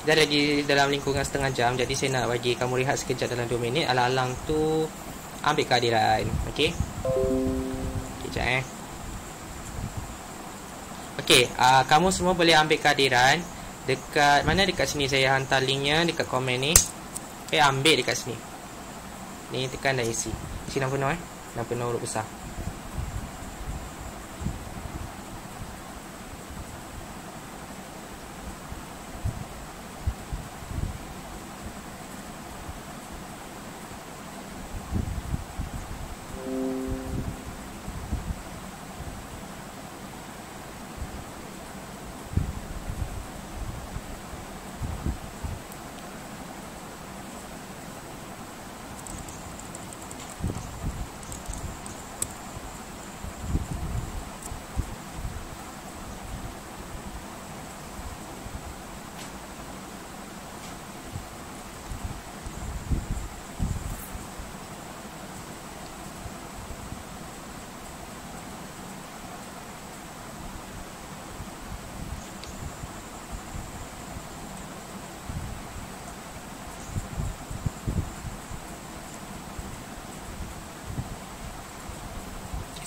Kita ada di dalam lingkungan setengah jam. Jadi saya nak bagi kamu rehat sekejap dalam 2 minit. Alang-alang tu ambil kehadiran. Okey. Sekejap Okey, kamu semua boleh ambil kehadiran dekat mana, dekat sini saya hantar linknya dekat komen ni. Okey, ambil dekat sini. Ni tekan dan isi. Isi dah penuh dah penuh huruf besar.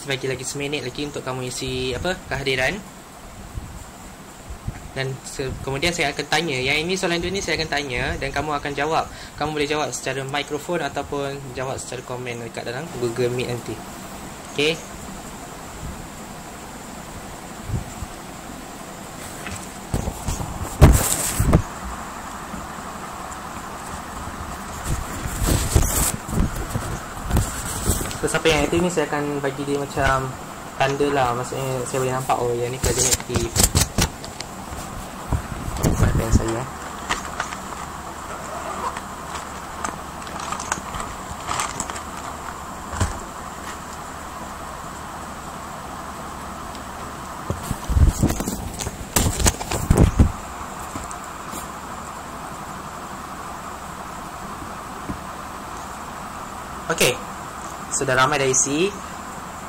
Bagi lagi seminit lagi untuk kamu isi kehadiran. Dan kemudian saya akan tanya. Yang ini soalan 2 ni saya akan tanya dan kamu akan jawab. Kamu boleh jawab secara mikrofon ataupun jawab secara komen dekat dalam Google Meet nanti. Okey. So, siapa yang aktif ni saya akan bagi dia macam tanda lah, maksudnya saya boleh nampak oh yang ni kerajaan aktif. Mana pen saya Okey, sudah ramai dah isi.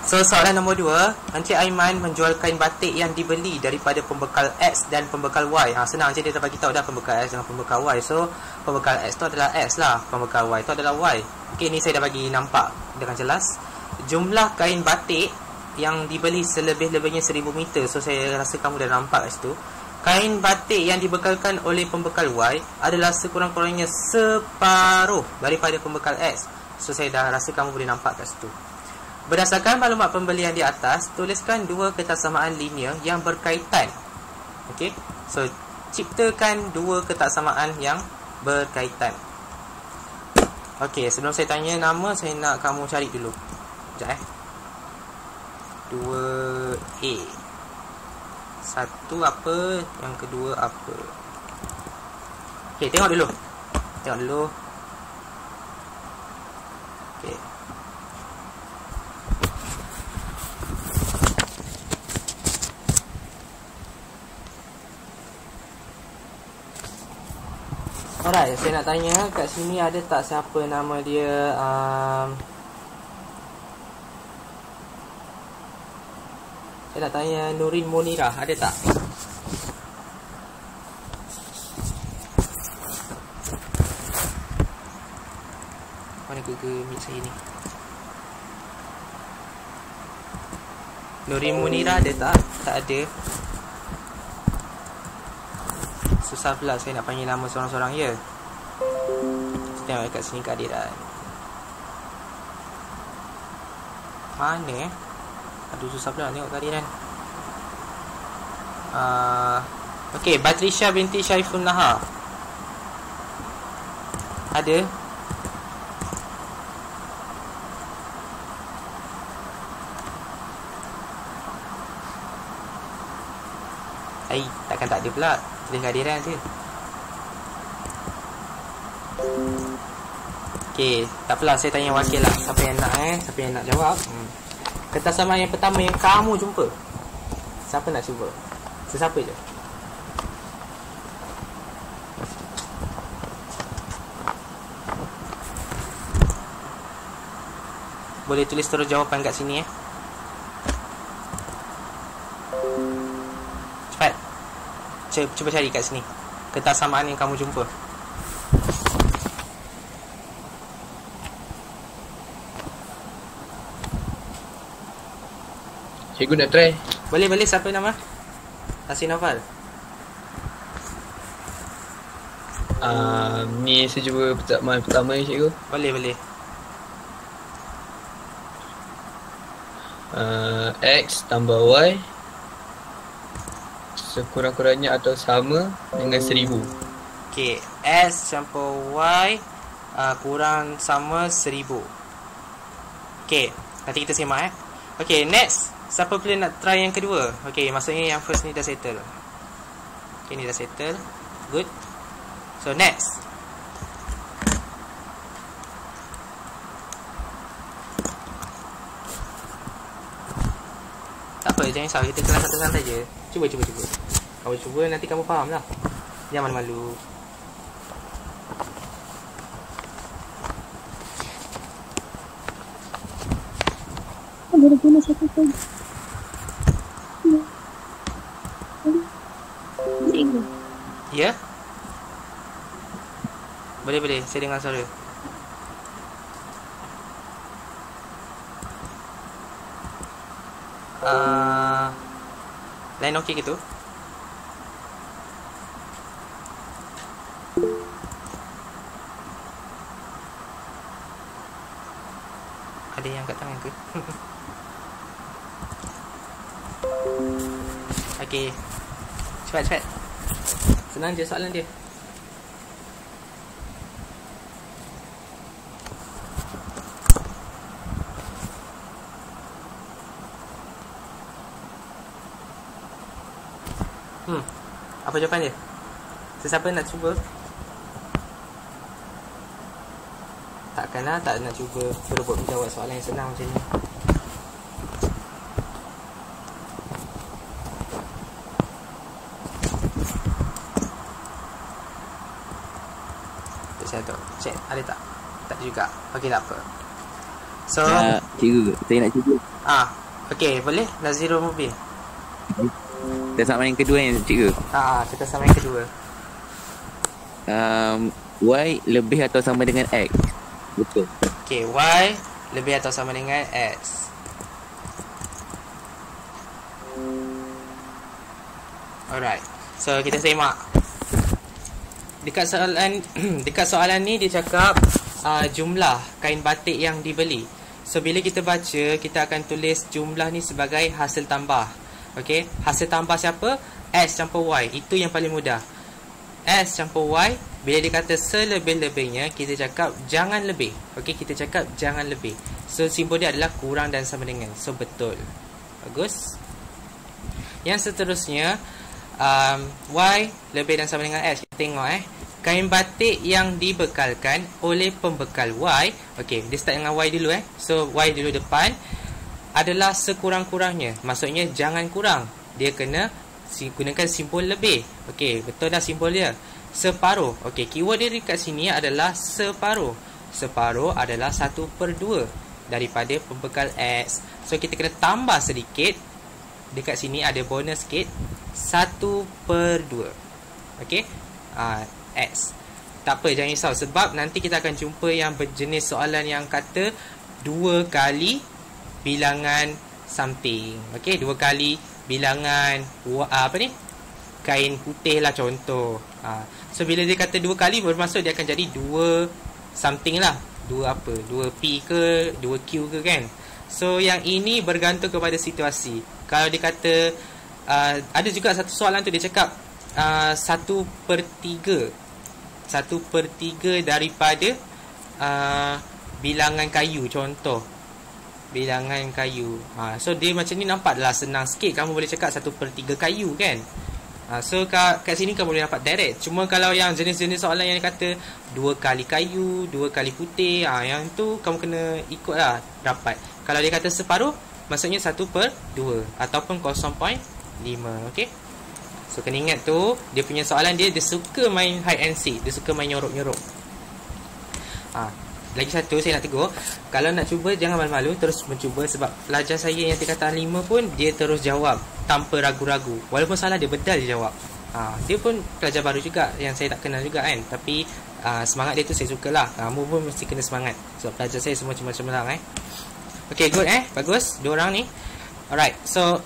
So, soalan nombor 2, Encik Aiman menjual kain batik yang dibeli daripada pembekal X dan pembekal Y. Senang je, dia dah bagi tahu dah pembekal X dan pembekal Y. So, pembekal X tu adalah X lah, pembekal Y tu adalah Y. Okey, ni saya dah bagi nampak dengan jelas. Jumlah kain batik yang dibeli selebih-lebihnya 1000 meter. So, saya rasa kamu dah nampak kat situ. Kain batik yang dibekalkan oleh pembekal Y adalah sekurang-kurangnya separuh daripada pembekal X. So, saya dah rasa kamu boleh nampak kat situ. Berdasarkan maklumat pembelian di atas, tuliskan dua ketaksamaan linear yang berkaitan. Okey. So, ciptakan dua ketaksamaan yang berkaitan. Okey, sebelum saya tanya nama, saya nak kamu cari dulu. Sekejap 2A. Satu apa, yang kedua apa. Okey, tengok dulu. Tengok dulu. Okey. Alright, saya nak tanya kat sini ada tak siapa nama dia saya nak tanya Nurin Munirah, ada tak? Mana Google Meet saya ni? Nurin Munirah ada tak? Tak ada. Susah pula saya nak panggil nama seorang-seorang ya. Kita tengok kat sini kehadiran. Mana Aduh, susah pula tengok kehadiran. Okey, Batrisha binti Syaiful Nahar. Ada? Takkan tak ada pula. Tulis kehadiran je. Okey, tak apalah, saya tanya wakil lah. Siapa yang nak siapa yang nak jawab. Ketaksamaan yang pertama yang kamu jumpa. Siapa nak cuba? Sesiapa je. Boleh tulis terus jawapan kat sini Cepat. Cuba cari kat sini ketaksamaan yang kamu jumpa. Cikgu nak try. Boleh, siapa nama? Tasir Noval. Ni saya cuba pertama ni cikgu. Boleh. X tambah Y sekurang-kurangnya atau sama dengan 1000. Okey, S campur Y kurang sama 1000. Okey, nanti kita simak Okey, next. Siapa boleh nak try yang kedua? Okey, maksudnya yang first ni dah settle. Okey, ni dah settle. Good. So, next. Tak apa, jangan risau. Kita kelas santai je. Cuba. Kamu cuba, nanti kamu faham lah. Jangan malu-malu. Boleh guna satu pun. Ya? Boleh. Saya dengar suara. Line okey gitu? Ada yang angkat tangan ke? Okey. Cepat. Senang je soalan dia. Apa jawapan dia? Sesiapa nak cuba? Takkanlah tak nak cuba berebut menjawab soalan yang senang macam ni. Saya tu check ada tak? Tak juga. Okey, tak apa. So Cikgu, saya nak cuba. okey, boleh? Nazirul Mubin. Dan sama yang kedua yang cikgu. Kita sama yang kedua. Y lebih atau sama dengan X? Betul. Okey, Y lebih atau sama dengan X. Alright. So kita semak. Dekat soalan ni dia cakap jumlah kain batik yang dibeli. So bila kita baca, kita akan tulis jumlah ni sebagai hasil tambah. Okey, hasil tambah siapa? S campur Y. Itu yang paling mudah. S campur Y. Bila dia kata selebih-lebihnya, kita cakap jangan lebih. Okey, kita cakap jangan lebih. So simbol dia adalah kurang dan sama dengan. So betul. Bagus. Yang seterusnya, Y lebih dan sama dengan S. Kita tengok kain batik yang dibekalkan oleh pembekal Y. Okey, dia start dengan Y dulu So Y dulu depan adalah sekurang-kurangnya. Maksudnya jangan kurang. Dia kena gunakan simbol lebih. Okey, betul dah simbol dia. Separuh. Okey, keyword dia dekat sini adalah separuh. Separuh adalah 1/2 daripada pembekal X. So kita kena tambah sedikit. Dekat sini ada bonus sikit. 1/2. Okey, X. Tak apa, jangan risau. Sebab nanti kita akan jumpa yang berjenis soalan yang kata 2 kali bilangan something. Okey, 2 kali bilangan kain putih lah contoh. So bila dia kata 2 kali, bermaksud dia akan jadi 2 something lah. 2 apa? 2P ke 2Q ke kan? So yang ini bergantung kepada situasi. Kalau dia kata ada juga satu soalan tu dia cakap 1/3 daripada bilangan kayu contoh. Bilangan kayu. So dia macam ni nampaklah senang sikit. Kamu boleh cakap 1/3 kayu kan. So kat sini kamu boleh dapat direct. Cuma kalau yang jenis-jenis soalan yang kata 2 kali kayu, 2 kali putih, yang tu kamu kena ikutlah dapat. Kalau dia kata separuh, maksudnya 1/2 ataupun 0.5. Okey. So kena ingat tu, dia punya soalan dia suka main hide and seek. Dia suka main nyorok-nyorok. Lagi satu saya nak tegur, kalau nak cuba jangan malu-malu, terus mencuba. Sebab pelajar saya yang tingkatan 5 pun dia terus jawab tanpa ragu-ragu. Walaupun salah dia bedal dia jawab. Dia pun pelajar baru juga yang saya tak kenal juga kan. Tapi semangat dia tu saya sukalah. Kamu pun mesti kena semangat. Sebab pelajar saya semua cemerlang Okay, good bagus dua orang ni. Alright, so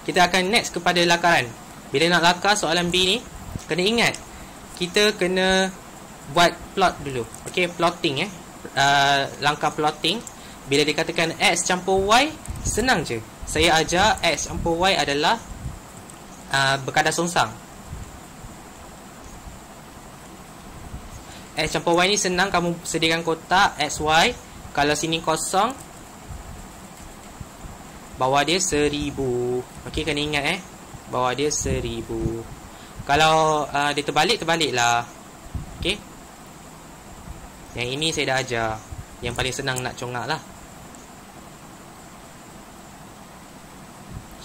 kita akan next kepada lakaran. Bila nak lakar soalan B ni, kena ingat kita kena buat plot dulu. Okey, plotting langkah plotting. Bila dikatakan X campur Y, senang je. Saya ajar X campur Y adalah berkadar songsang. X campur Y ni senang, kamu sediakan kotak XY. Kalau sini kosong, bawah dia 1000. Okey, kena ingat bawah dia 1000. Kalau dia terbaliklah. Okey. Yang ini saya dah ajar. Yang paling senang nak congak lah.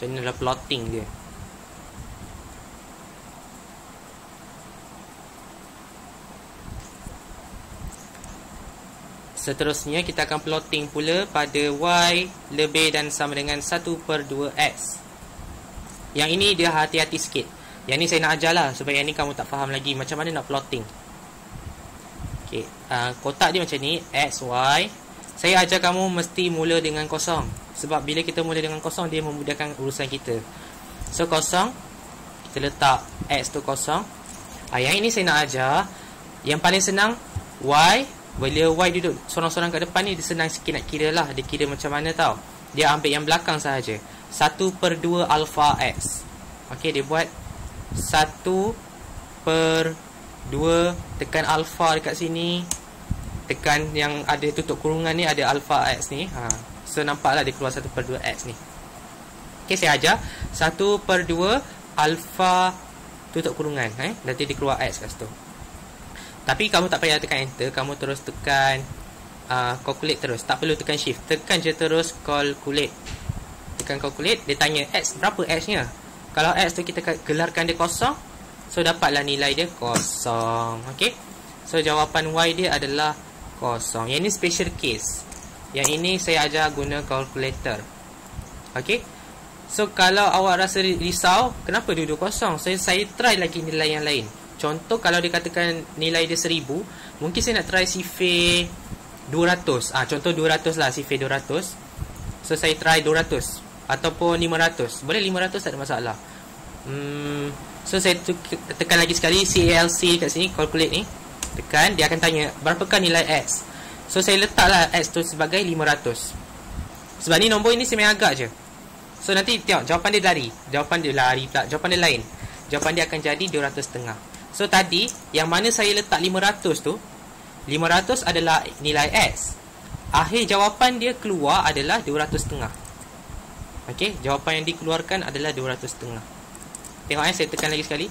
So ini adalah plotting dia. Seterusnya kita akan plotting pula pada Y lebih dan sama dengan 1/2X. Yang ini dia hati-hati sikit. Yang ni saya nak ajar lah, sebab yang ni kamu tak faham lagi macam mana nak plotting. Okay, kotak dia macam ni, X, Y. Saya ajar kamu mesti mula dengan kosong. Sebab bila kita mula dengan kosong, dia memudahkan urusan kita. So kosong, kita letak X tu kosong. Yang ini saya nak ajar, yang paling senang Y. Bila Y duduk sorang-sorang kat depan ni, dia senang sikit nak kira lah. Dia kira macam mana tau. Dia ambil yang belakang sahaja. 1/2 alpha X. Okay, dia buat 1/2 tekan alpha dekat sini. Tekan yang ada tutup kurungan ni, ada alpha X ni. So nampaklah dia keluar 1/2 X ni. Okay, saya ajar 1/2 alpha tutup kurungan. Nanti dia keluar X kat situ. Tapi kamu tak payah tekan enter. Kamu terus tekan calculate terus. Tak perlu tekan shift. Tekan je terus calculate. Tekan calculate. Dia tanya X, berapa X nya? Kalau X tu kita gelarkan dia kosong, so dapatlah nilai dia kosong. Okay. So jawapan Y dia adalah kosong. Yang ini special case. Yang ini saya ajar guna calculator. Okay. So kalau awak rasa risau, kenapa duduk kosong? Saya try lagi nilai yang lain. Contoh kalau dia katakan nilai dia 1000, mungkin saya nak try sifir 200. Contoh 200 lah, sifir 200. So saya try 200 ataupun 500. Boleh 500, tak ada masalah. So saya tekan lagi sekali CALC kat sini, calculate ni. Tekan, dia akan tanya berapakah nilai X. So saya letaklah X tu sebagai 500. Sebab ni nombor ini saya main agak je. So nanti tengok jawapan dia lari. Jawapan dia lari pula, jawapan dia lain. Jawapan dia akan jadi 200.5. So tadi yang mana saya letak 500 tu, 500 adalah nilai X. Akhir jawapan dia keluar adalah 200.5. Okey, jawapan yang dikeluarkan adalah 200.5. Tengok saya tekan lagi sekali.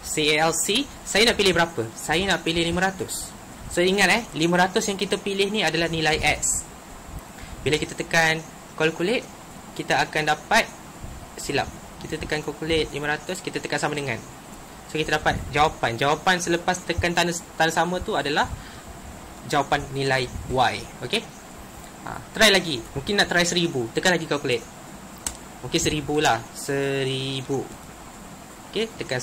CALC, saya nak pilih berapa? Saya nak pilih 500. So ingat 500 yang kita pilih ni adalah nilai X. Bila kita tekan calculate, kita akan dapat silap. Kita tekan calculate 500, kita tekan sama dengan. So kita dapat jawapan. Jawapan selepas tekan tanda sama tu adalah jawapan nilai Y. Okey. Try lagi. Mungkin nak try 1000. Tekan lagi calculate. Mungkin 1000 lah. 1000. Okey, tekan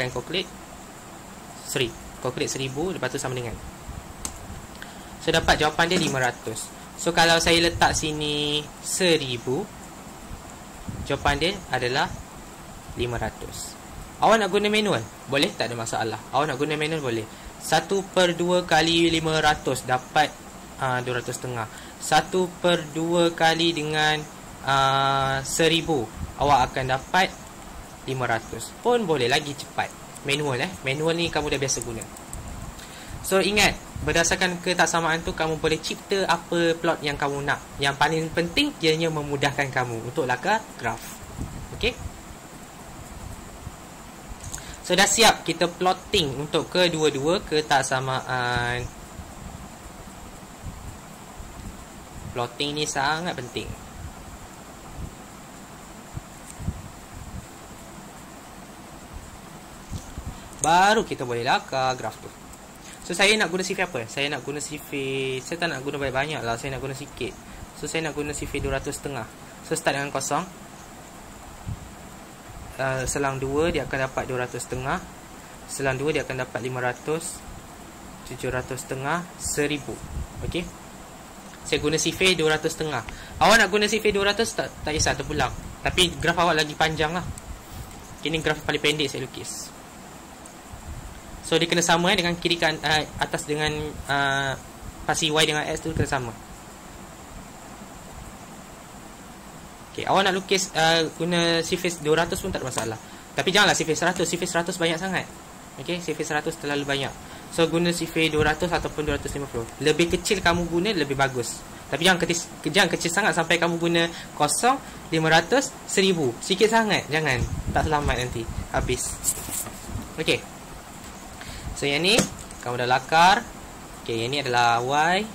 calculate. Calculate 1000, lepas tu sama dengan. So dapat jawapan dia 500. So kalau saya letak sini 1000, jawapan dia adalah 500. Awak nak guna manual? Boleh, tak ada masalah. Awak nak guna manual boleh. 1/2 kali 500 dapat 200.5. 1/2 kali dengan 1000, awak akan dapat 500. Pun boleh lagi cepat. Manual Manual ni kamu dah biasa guna. So ingat, berdasarkan ketaksamaan tu kamu boleh cipta apa plot yang kamu nak. Yang paling penting ianya memudahkan kamu untuk lakar graf. Okey. So dah siap kita plotting untuk kedua-dua ketaksamaan. Plotting ni sangat penting. Baru kita boleh lakar graf tu. So saya nak guna sifir apa? Saya nak guna sifir, saya tak nak guna banyak-banyak lah, saya nak guna sikit. So saya nak guna sifir 200.5. So start dengan kosong. Selang 2 dia akan dapat 200.5. Selang 2 dia akan dapat 500, 700.5, 1000. Okey. Saya guna sifir 200.5. Awak nak guna sifir 200 tak kisah, terpulang. Tapi graf awak lagi panjang lah. Ini graf paling pendek saya lukis. So dia kena sama dengan kiri kan atas dengan pasi Y dengan X tu kena sama. Okey, awak nak lukis guna sifir 200 pun tak ada masalah. Tapi janganlah sifir 100, sifir 100 banyak sangat. Okey, sifir 100 terlalu banyak. So guna sifir 200 ataupun 250. Lebih kecil kamu guna lebih bagus. Tapi jangan kecil sangat sampai kamu guna 0, 500, 1000. Sikit sangat, jangan. Tak selamat nanti. Habis. Okey. So yang ni kamu dah lakar. Okey, yang ni adalah Y.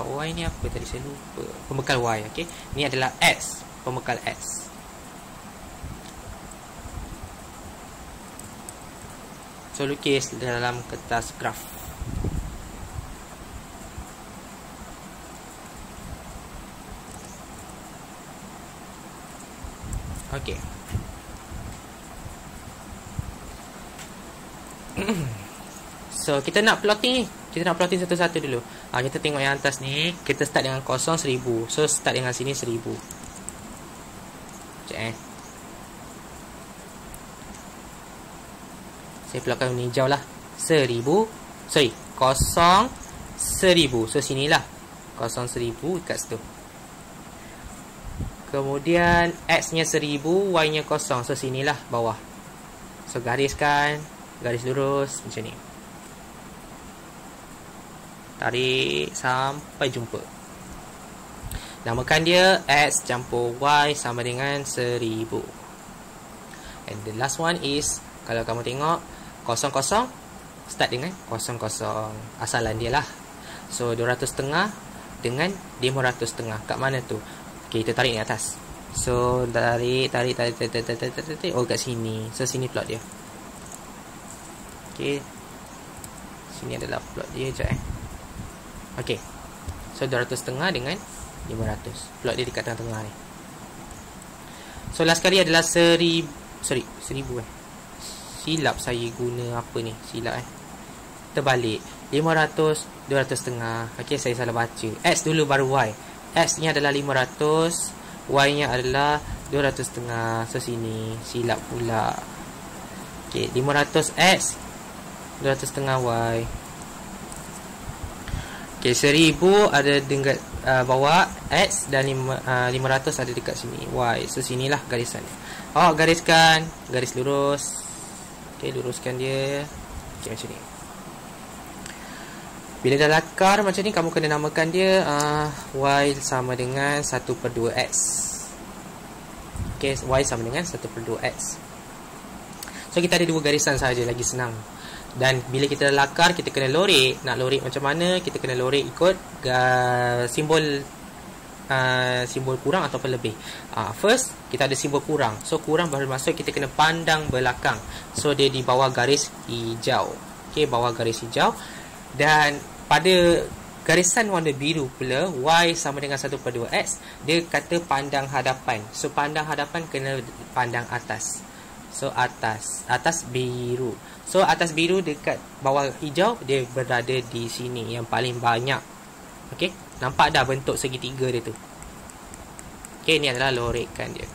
Y ni apa tadi saya lupa. Pembekal Y. Okey. Ni adalah X, pembekal X. So lukis dalam kertas graf. Okey. So kita nak plotting ni. Kita nak plotting satu-satu dulu. Kita tengok yang atas ni. Kita start dengan 0, 1000. So start dengan sini 1000. Sekejap Saya plotkan warna hijau lah. 1000. Sorry, 0, 1000. So sinilah 0, 1000 kat situ. Kemudian X nya 1000, Y nya 0. So sinilah bawah. So gariskan, garis lurus macam ni. Tarik sampai jumpa. Namakan dia X campur Y sama dengan 1000. And the last one is, kalau kamu tengok 00, start dengan 00. Asalan dia lah. So 200.5 dengan 500.5. Kat mana tu? Okay, kita tarik ni atas. So tarik. Oh, kat sini. So sini plot dia. Okay, sini adalah plot dia. Sekejap Okay, so 200.5 dengan 500. Plot dia dekat tengah-tengah ni. So last kali adalah 1000. Silap saya guna apa ni? Silap terbalik. 500, 200.5. Okay, saya salah baca. X dulu baru Y. X ni adalah 500, Y nya adalah 200.5. So sini silap pula. Okay, 500X, 200.5 Y. Okay, 1000 ada dekat bawah X, dan 500 ada dekat sini Y. So sinilah garisan dia. Gariskan garis lurus. Okay, luruskan dia. Okay, macam ni. Bila dah lakar macam ni, kamu kena namakan dia Y sama dengan 1/2X. Okay, Y sama dengan 1/2X. So kita ada dua garisan sahaja, lagi senang. Dan bila kita dah lakar, kita kena lorek. Nak lorek macam mana? Kita kena lorek ikut simbol kurang ataupun lebih. First, kita ada simbol kurang. So kurang bermaksud kita kena pandang belakang. So dia di bawah garis hijau. Okay, bawah garis hijau. Dan pada garisan warna biru pula, Y sama dengan 1/2X, dia kata pandang hadapan. So pandang hadapan kena pandang atas. So atas biru. So atas biru dekat bawah hijau, dia berada di sini yang paling banyak. Okay, nampak dah bentuk segitiga dia tu. Okay, ni adalah lorekan dia.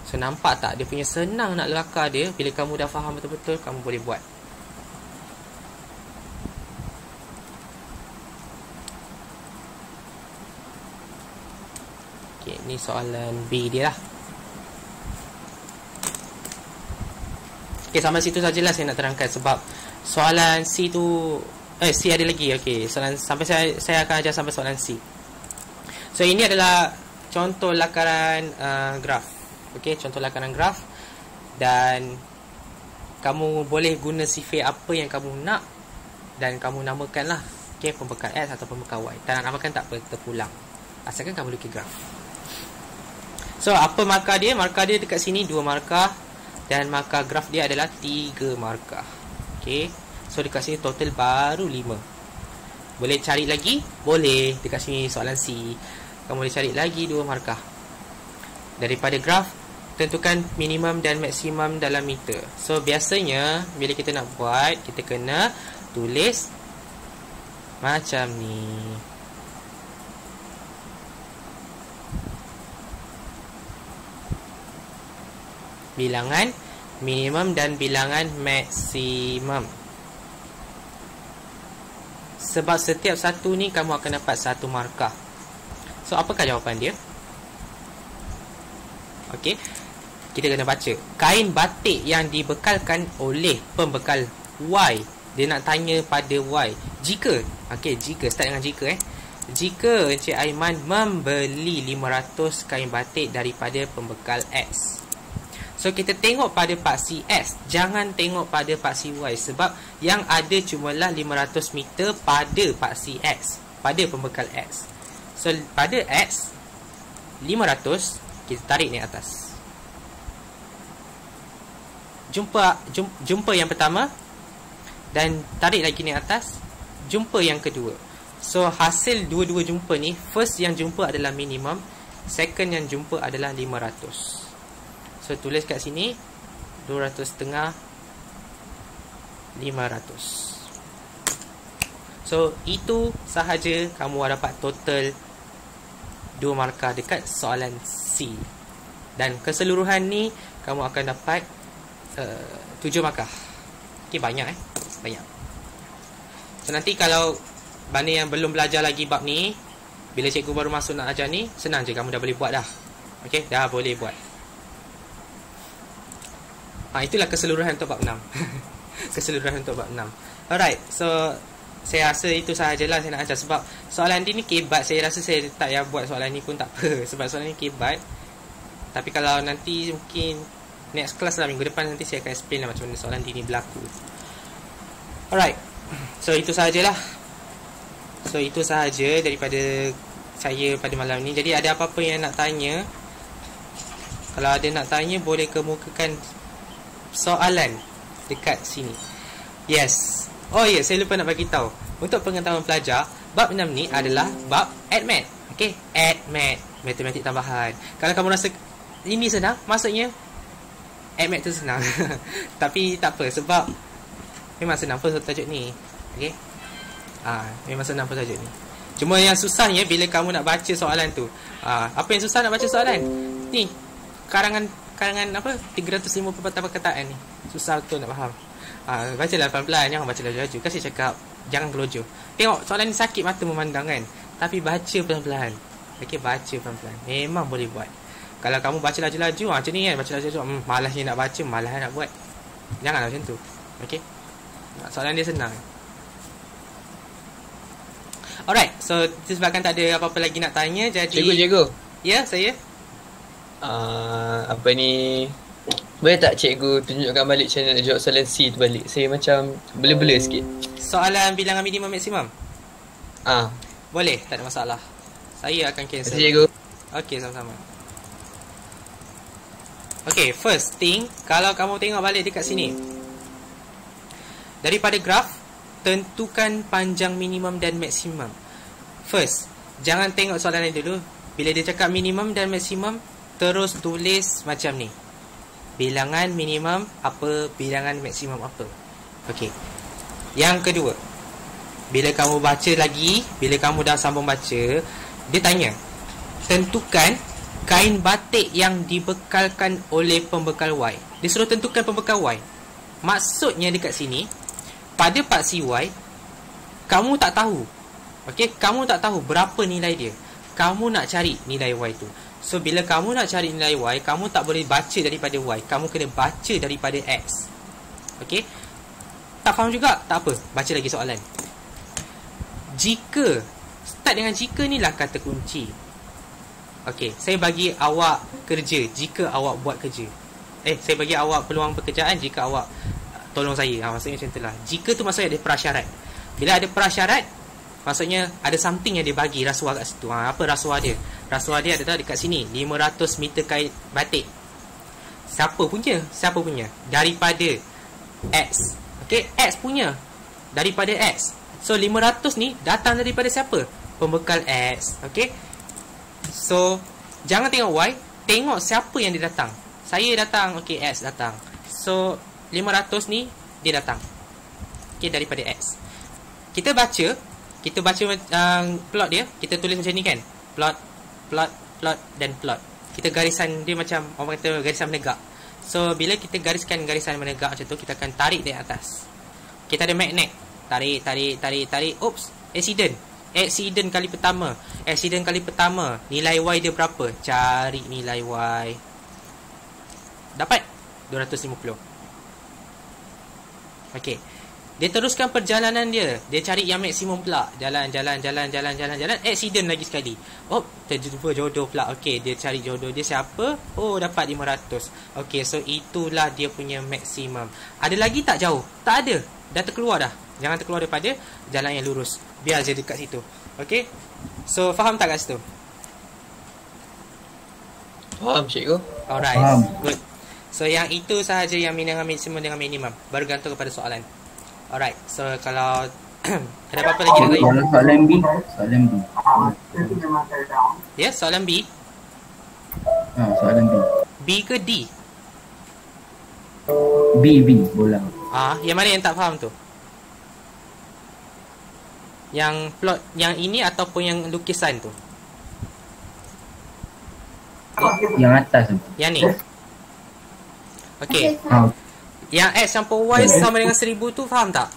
So nampak tak dia punya senang nak lakar dia. Bila kamu dah faham betul-betul, kamu boleh buat. Okay, ni soalan B dia lah. Okay, sampai situ sajalah saya nak terangkan. Sebab soalan C tu C ada lagi. Okay, soalan sampai saya akan ajar sampai soalan C. So ini adalah contoh lakaran graf. Okay, contoh lakaran graf. Dan kamu boleh guna sifir apa yang kamu nak, dan kamu namakan lah. Okay, pembekal X atau pembekal Y. Tak nak namakan tak apa, terpulang. Asalkan kamu lukis graf. So apa markah dia? Markah dia dekat sini 2 markah. Dan markah graf dia adalah 3 markah. Okay, so dekat sini total baru 5. Boleh cari lagi? Boleh. Dekat sini soalan C, kamu boleh cari lagi 2 markah. Daripada graf, tentukan minimum dan maksimum dalam meter. So biasanya bila kita nak buat, kita kena tulis macam ni. Bilangan minimum dan bilangan maksimum. Sebab setiap satu ni kamu akan dapat 1 markah. So apakah jawapan dia? Okey, kita kena baca. Kain batik yang dibekalkan oleh pembekal Y. Dia nak tanya pada Y. Jika, okey, jika start dengan jika Jika Encik Aiman membeli 500 kain batik daripada pembekal X. So kita tengok pada paksi X, jangan tengok pada paksi Y. Sebab yang ada cumalah 500 meter pada paksi X, pada pembekal X. So pada X 500, kita tarik ni atas. Jumpa yang pertama, dan tarik lagi ni atas, jumpa yang kedua. So hasil dua-dua jumpa ni, first yang jumpa adalah minimum, second yang jumpa adalah 500. So tulis kat sini 200.5 500. So itu sahaja kamu dapat total 2 markah dekat soalan C. Dan keseluruhan ni kamu akan dapat 7 markah. Okay, banyak banyak. So nanti kalau mana yang belum belajar lagi bab ni, bila cikgu baru masuk nak ajar ni, senang je, kamu dah boleh buat dah. Okay, dah boleh buat. Itulah keseluruhan untuk bab 6. Keseluruhan untuk bab 6. Alright, so saya rasa itu sahajalah saya nak ajar. Sebab soalan ni kebat. Saya rasa saya tak payah buat soalan ni pun tak apa. Sebab soalan ni kebat. Tapi kalau nanti mungkin Next class lah, minggu depan nanti saya akan explain lah macam mana soalan ini berlaku. Alright, so itu sahajalah. So itu sahaja daripada saya pada malam ni. Jadi ada apa-apa yang nak tanya, kalau ada nak tanya boleh kemukakan soalan dekat sini. Yes. Oh ya, saya lupa nak bagi tahu. Untuk pengetahuan pelajar, bab 6 ni adalah bab ADMAT. Okey, ADMAT, matematik tambahan. Kalau kamu rasa ini senang, maksudnya ADMAT tu senang. Tapi tak apa, sebab memang senang pun tajuk ni. Okey. Memang senang pun tajuk ni. Cuma yang susahnya bila kamu nak baca soalan tu. Apa yang susah nak baca soalan? Ni, karangan apa? 350 perkataan ni. Susah betul nak faham. Bacalah pelan-pelan, jangan baca laju-laju. Kan saya cakap jangan gelojoh. Tengok soalan ni sakit mata memandang kan. Tapi baca pelan-pelan. Okey, baca pelan-pelan. Memang boleh buat. Kalau kamu baca laju-laju macam ni kan, baca laju-laju, malasnya nak baca, malas nak buat. Janganlah macam tu. Okey. Soalan dia senang. Alright, so disebabkan tak ada apa-apa lagi nak tanya, jadi Cikgu. Ya, saya. Apa ni? Boleh tak cikgu tunjukkan balik cara nak jawab soalan C tu balik? Saya macam bela-bela sikit. Soalan bilangan minimum maksimum? Ah, Boleh, tak ada masalah. Saya akan terima cancel. kasih cikgu. Okey, sama-sama. Okey, first thing, kalau kamu tengok balik dekat sini. Daripada graf, tentukan panjang minimum dan maksimum. First, jangan tengok soalan ni dulu. Bila dia cakap minimum dan maksimum, terus tulis macam ni. Bilangan minimum apa, bilangan maksimum apa. Okey. Yang kedua, bila kamu baca lagi, bila kamu dah sambung baca, dia tanya, tentukan kain batik yang dibekalkan oleh pembekal Y. Dia suruh tentukan pembekal Y. Maksudnya dekat sini, pada paksi Y, kamu tak tahu. Okey, kamu tak tahu berapa nilai dia. Kamu nak cari nilai Y tu. So, bila kamu nak cari nilai Y, kamu tak boleh baca daripada Y. Kamu kena baca daripada X. Okey? Tak faham juga? Tak apa. Baca lagi soalan. Jika. Start dengan jika ni lah kata kunci. Okey, saya bagi awak kerja jika awak buat kerja. Saya bagi awak peluang pekerjaan jika awak tolong saya. Maksudnya macam itulah. Jika tu maksudnya ada prasyarat. Bila ada prasyarat, maksudnya ada something yang dia bagi rasuah kat situ. Apa rasuah dia? Rasuah dia adalah dekat sini, 500 meter kain batik. Siapa punya? Siapa punya? Daripada X. Okey, X punya. Daripada X. So 500 ni datang daripada siapa? Pembekal X. Okey. So jangan tengok Y, tengok siapa yang dia datang. Saya datang, okey, X datang. So 500 ni dia datang. Okey, daripada X. Kita baca plot dia. Kita tulis macam ni kan. Plot dan plot. Kita garisan dia macam orang kata garisan menegak. So bila kita gariskan garisan menegak macam tu, kita akan tarik dari atas. Kita ada magnet. Tarik. Oops, accident kali pertama. Accident kali pertama, nilai Y dia berapa? Cari nilai Y. Dapat 250. Okey. Dia teruskan perjalanan dia. Dia cari yang maksimum pula. Jalan. Accident lagi sekali. Oh, terjumpa jodoh pula. Okey, dia cari jodoh dia siapa? Oh, dapat 500. Okey, so itulah dia punya maksimum. Ada lagi tak jauh? Tak ada. Dah terkeluar dah. Jangan terkeluar daripada jalan yang lurus. Biar je dekat situ. Okey? So, faham tak kat situ? Faham cikgu. Alright. Good. So, yang itu sahaja yang bilangan maksimum dengan minimum. Bergantung kepada soalan. Alright, so kalau ada apa-apa lagi nak tanya? Kalau soalan B. Ya, soalan B. Soalan B. B ke D? B, bola. Yang mana yang tak faham tu? Yang plot yang ini ataupun yang lukisan tu? Yang atas tu. Yang ni. Okey. Yang X campur Y sama dengan 1000 tu faham tak?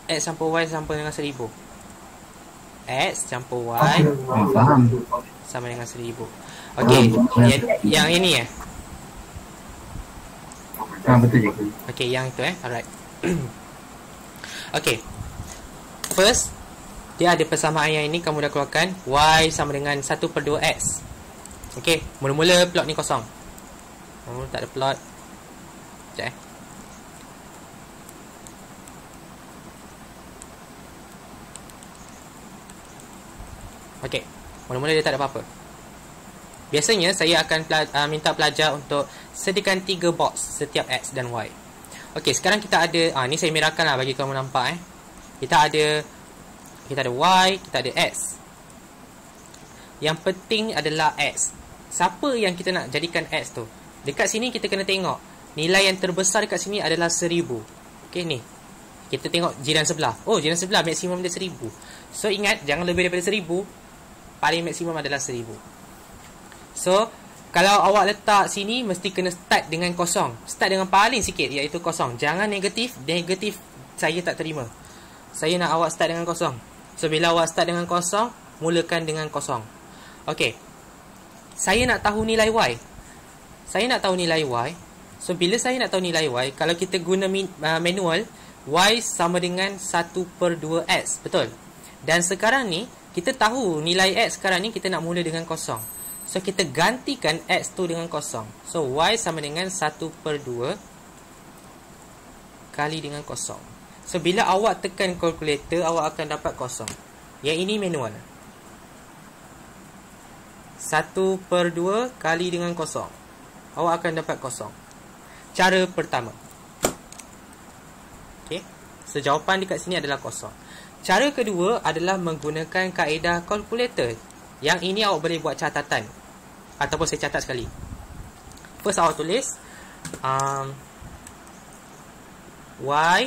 X campur Y sama dengan 1000. X campur Y Faham. sama dengan 1000. Okey, yang ini Betul je. Okey, yang itu alright. Okey. First, dia ada persamaan yang ini kamu dah keluarkan. Y sama dengan 1/2X. Okey, mula-mula plot ni kosong. Tak ada plot. Sekejap Okey, mula-mula dia tak ada apa-apa. Biasanya saya akan minta pelajar untuk sediakan 3 box setiap X dan Y. Okey, sekarang kita ada ni saya merahkan lah bagi kamu nampak Kita ada Y, kita ada X. Yang penting adalah X. Siapa yang kita nak jadikan X tu? Dekat sini kita kena tengok nilai yang terbesar dekat sini adalah 1000. Okey ni. Kita tengok jiran sebelah. Oh, jiran sebelah maksimum dia 1000. So ingat, jangan lebih daripada 1000. Paling maksimum adalah 1000. So, kalau awak letak sini, mesti kena start dengan kosong. Start dengan paling sikit, iaitu kosong. Jangan negatif. Negatif saya tak terima. Saya nak awak start dengan kosong. So, bila awak start dengan kosong, mulakan dengan kosong. Okey. Saya nak tahu nilai Y. Saya nak tahu nilai Y. So, bila saya nak tahu nilai Y, kalau kita guna manual, Y sama dengan 1/2X. Betul? Dan sekarang ni, kita tahu nilai X sekarang ni kita nak mula dengan kosong. So, kita gantikan X tu dengan kosong. So, Y sama dengan 1/2 kali dengan kosong. So, bila awak tekan kalkulator, awak akan dapat kosong. Yang ini manual. 1/2 kali dengan kosong. Awak akan dapat kosong. Cara pertama. Okey. So, jawapan dekat sini adalah kosong. Cara kedua adalah menggunakan kaedah kalkulator. Yang ini awak boleh buat catatan. Ataupun saya catat sekali. First awak tulis Y.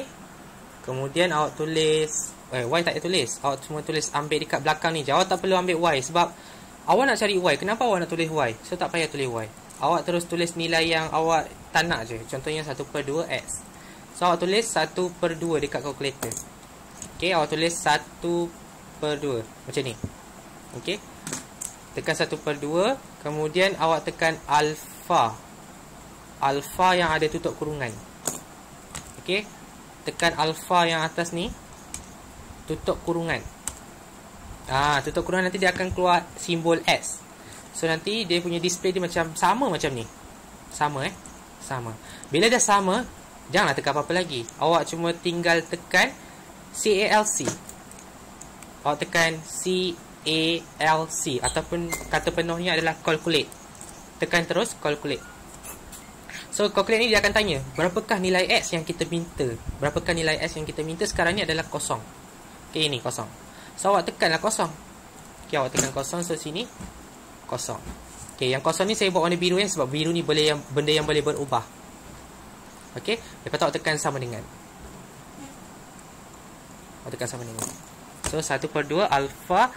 Kemudian awak tulis Y tak payah tulis. Awak cuma tulis ambil dekat belakang ni. Awak tak perlu ambil Y. Sebab awak nak cari Y. Kenapa awak nak tulis Y? So tak payah tulis Y. Awak terus tulis nilai yang awak tak nak je. Contohnya 1/2X. So awak tulis 1/2 dekat kalkulator. Okey, awak tulis 1/2 macam ni. Okey. Tekan 1/2, kemudian awak tekan alfa. Alfa yang ada tutup kurungan. Okey. Tekan alfa yang atas ni, tutup kurungan. Tutup kurungan nanti dia akan keluar simbol X. So nanti dia punya display dia macam sama macam ni. Sama sama. Bila dah sama, janganlah tekan apa-apa lagi. Awak cuma tinggal tekan CALC. Awak tekan CALC ataupun kata penuhnya adalah calculate. Tekan terus calculate. So calculate ni dia akan tanya, berapakah nilai X yang kita minta? Berapakah nilai X yang kita minta sekarang ni adalah kosong. Okey, ini kosong. So awak tekanlah kosong. Okey, awak tekan kosong. So sini kosong. Okey, yang kosong ni saya buat warna biru sebab biru ni boleh benda yang boleh berubah. Okey, lepas tu awak tekan sama dengan. Awak tekan sama dengan. So 1/2 alfa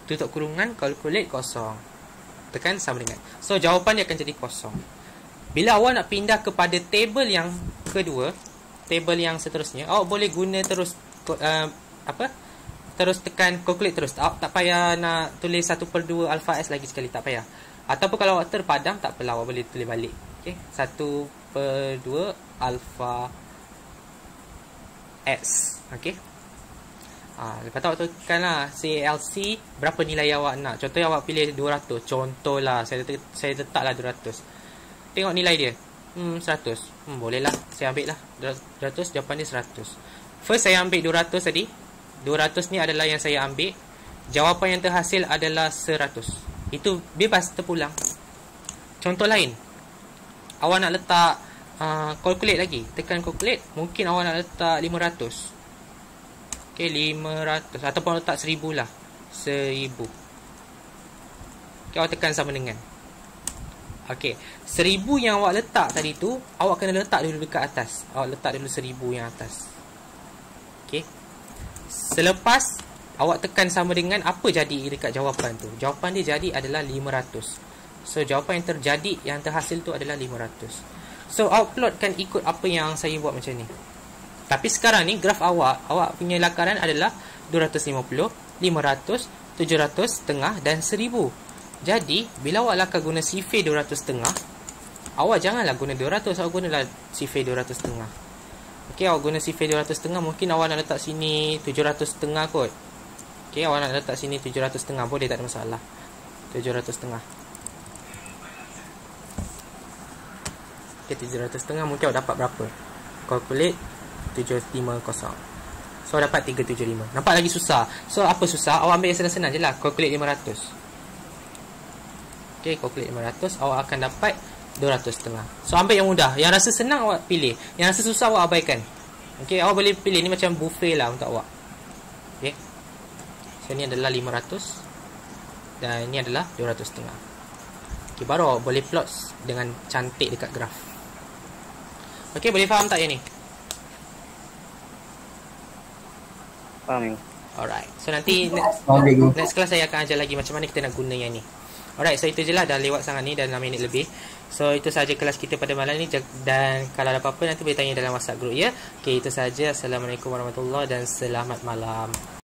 tutup kurungan calculate kosong. Tekan sama dengan. So jawapan dia akan jadi kosong. Bila awak nak pindah kepada table yang kedua, table yang seterusnya, awak boleh guna terus terus tekan calculate terus. Tak payah nak tulis 1/2 alpha S lagi sekali, tak payah. Ataupun kalau awak terpadam, tak apalah, awak boleh tulis balik. Okey, 1/2 alpha S. Okey. Lepas tu awak tekanlah CALC berapa nilai awak nak. Contohnya awak pilih 200. Contohlah saya letaklah 200. Tengok nilai dia. 100. Boleh lah. Saya ambil lah 200. Jawapan dia 100. First saya ambil 200 tadi. 200 ni adalah yang saya ambil. Jawapan yang terhasil adalah 100. Itu bebas terpulang. Contoh lain. Awak nak letak calculate lagi. Tekan calculate. Mungkin awak nak letak 500. Okay, 500. Ataupun letak 1000 lah. 1000. Okay, awak tekan sama dengan. Okay, 1000 yang awak letak tadi tu, awak kena letak dulu dekat atas. Awak letak dulu 1000 yang atas. Okay. Selepas awak tekan sama dengan, apa jadi dekat jawapan tu? Jawapan dia jadi adalah 500. So jawapan yang terjadi, yang terhasil tu adalah 500. So awak plotkan ikut apa yang saya buat macam ni. Tapi sekarang ni graf awak punya lakaran adalah 250, 500, 700, setengah dan 1000. Jadi bila awak lakar guna sifir 200 setengah, awak janganlah guna 200, awak gunalah sifir 200 setengah. Okey, awak guna sifir 200 setengah, mungkin awak nak letak sini 700 setengah kot. Okey, awak nak letak sini 700 setengah, boleh, tak ada masalah. 700 setengah. Okay, 700.5 mungkin awak dapat berapa? Calculate 750. So dapat 375. Nampak lagi susah. So apa susah? Awak ambil yang senang-senang je lah. Calculate 500. Okay, calculate 500. Awak akan dapat 200.5. So ambil yang mudah. Yang rasa senang awak pilih. Yang rasa susah awak abaikan. Okay, awak boleh pilih. Ni macam buffet lah untuk awak. Okay. So ni adalah 500. Dan ni adalah 200.5. Okay, baru awak boleh plot dengan cantik dekat graf. Okay, boleh faham tak yang ni? Faham. Alright. So nanti Faham cikgu. next class saya akan ajar lagi macam mana kita nak guna yang ni. Alright, so itu je lah. Dah lewat sangat ni, dah 6 minit lebih. So itu saja kelas kita pada malam ni. Dan kalau ada apa-apa nanti boleh tanya dalam WhatsApp group ya. Okay, itu saja. Assalamualaikum warahmatullahi dan selamat malam.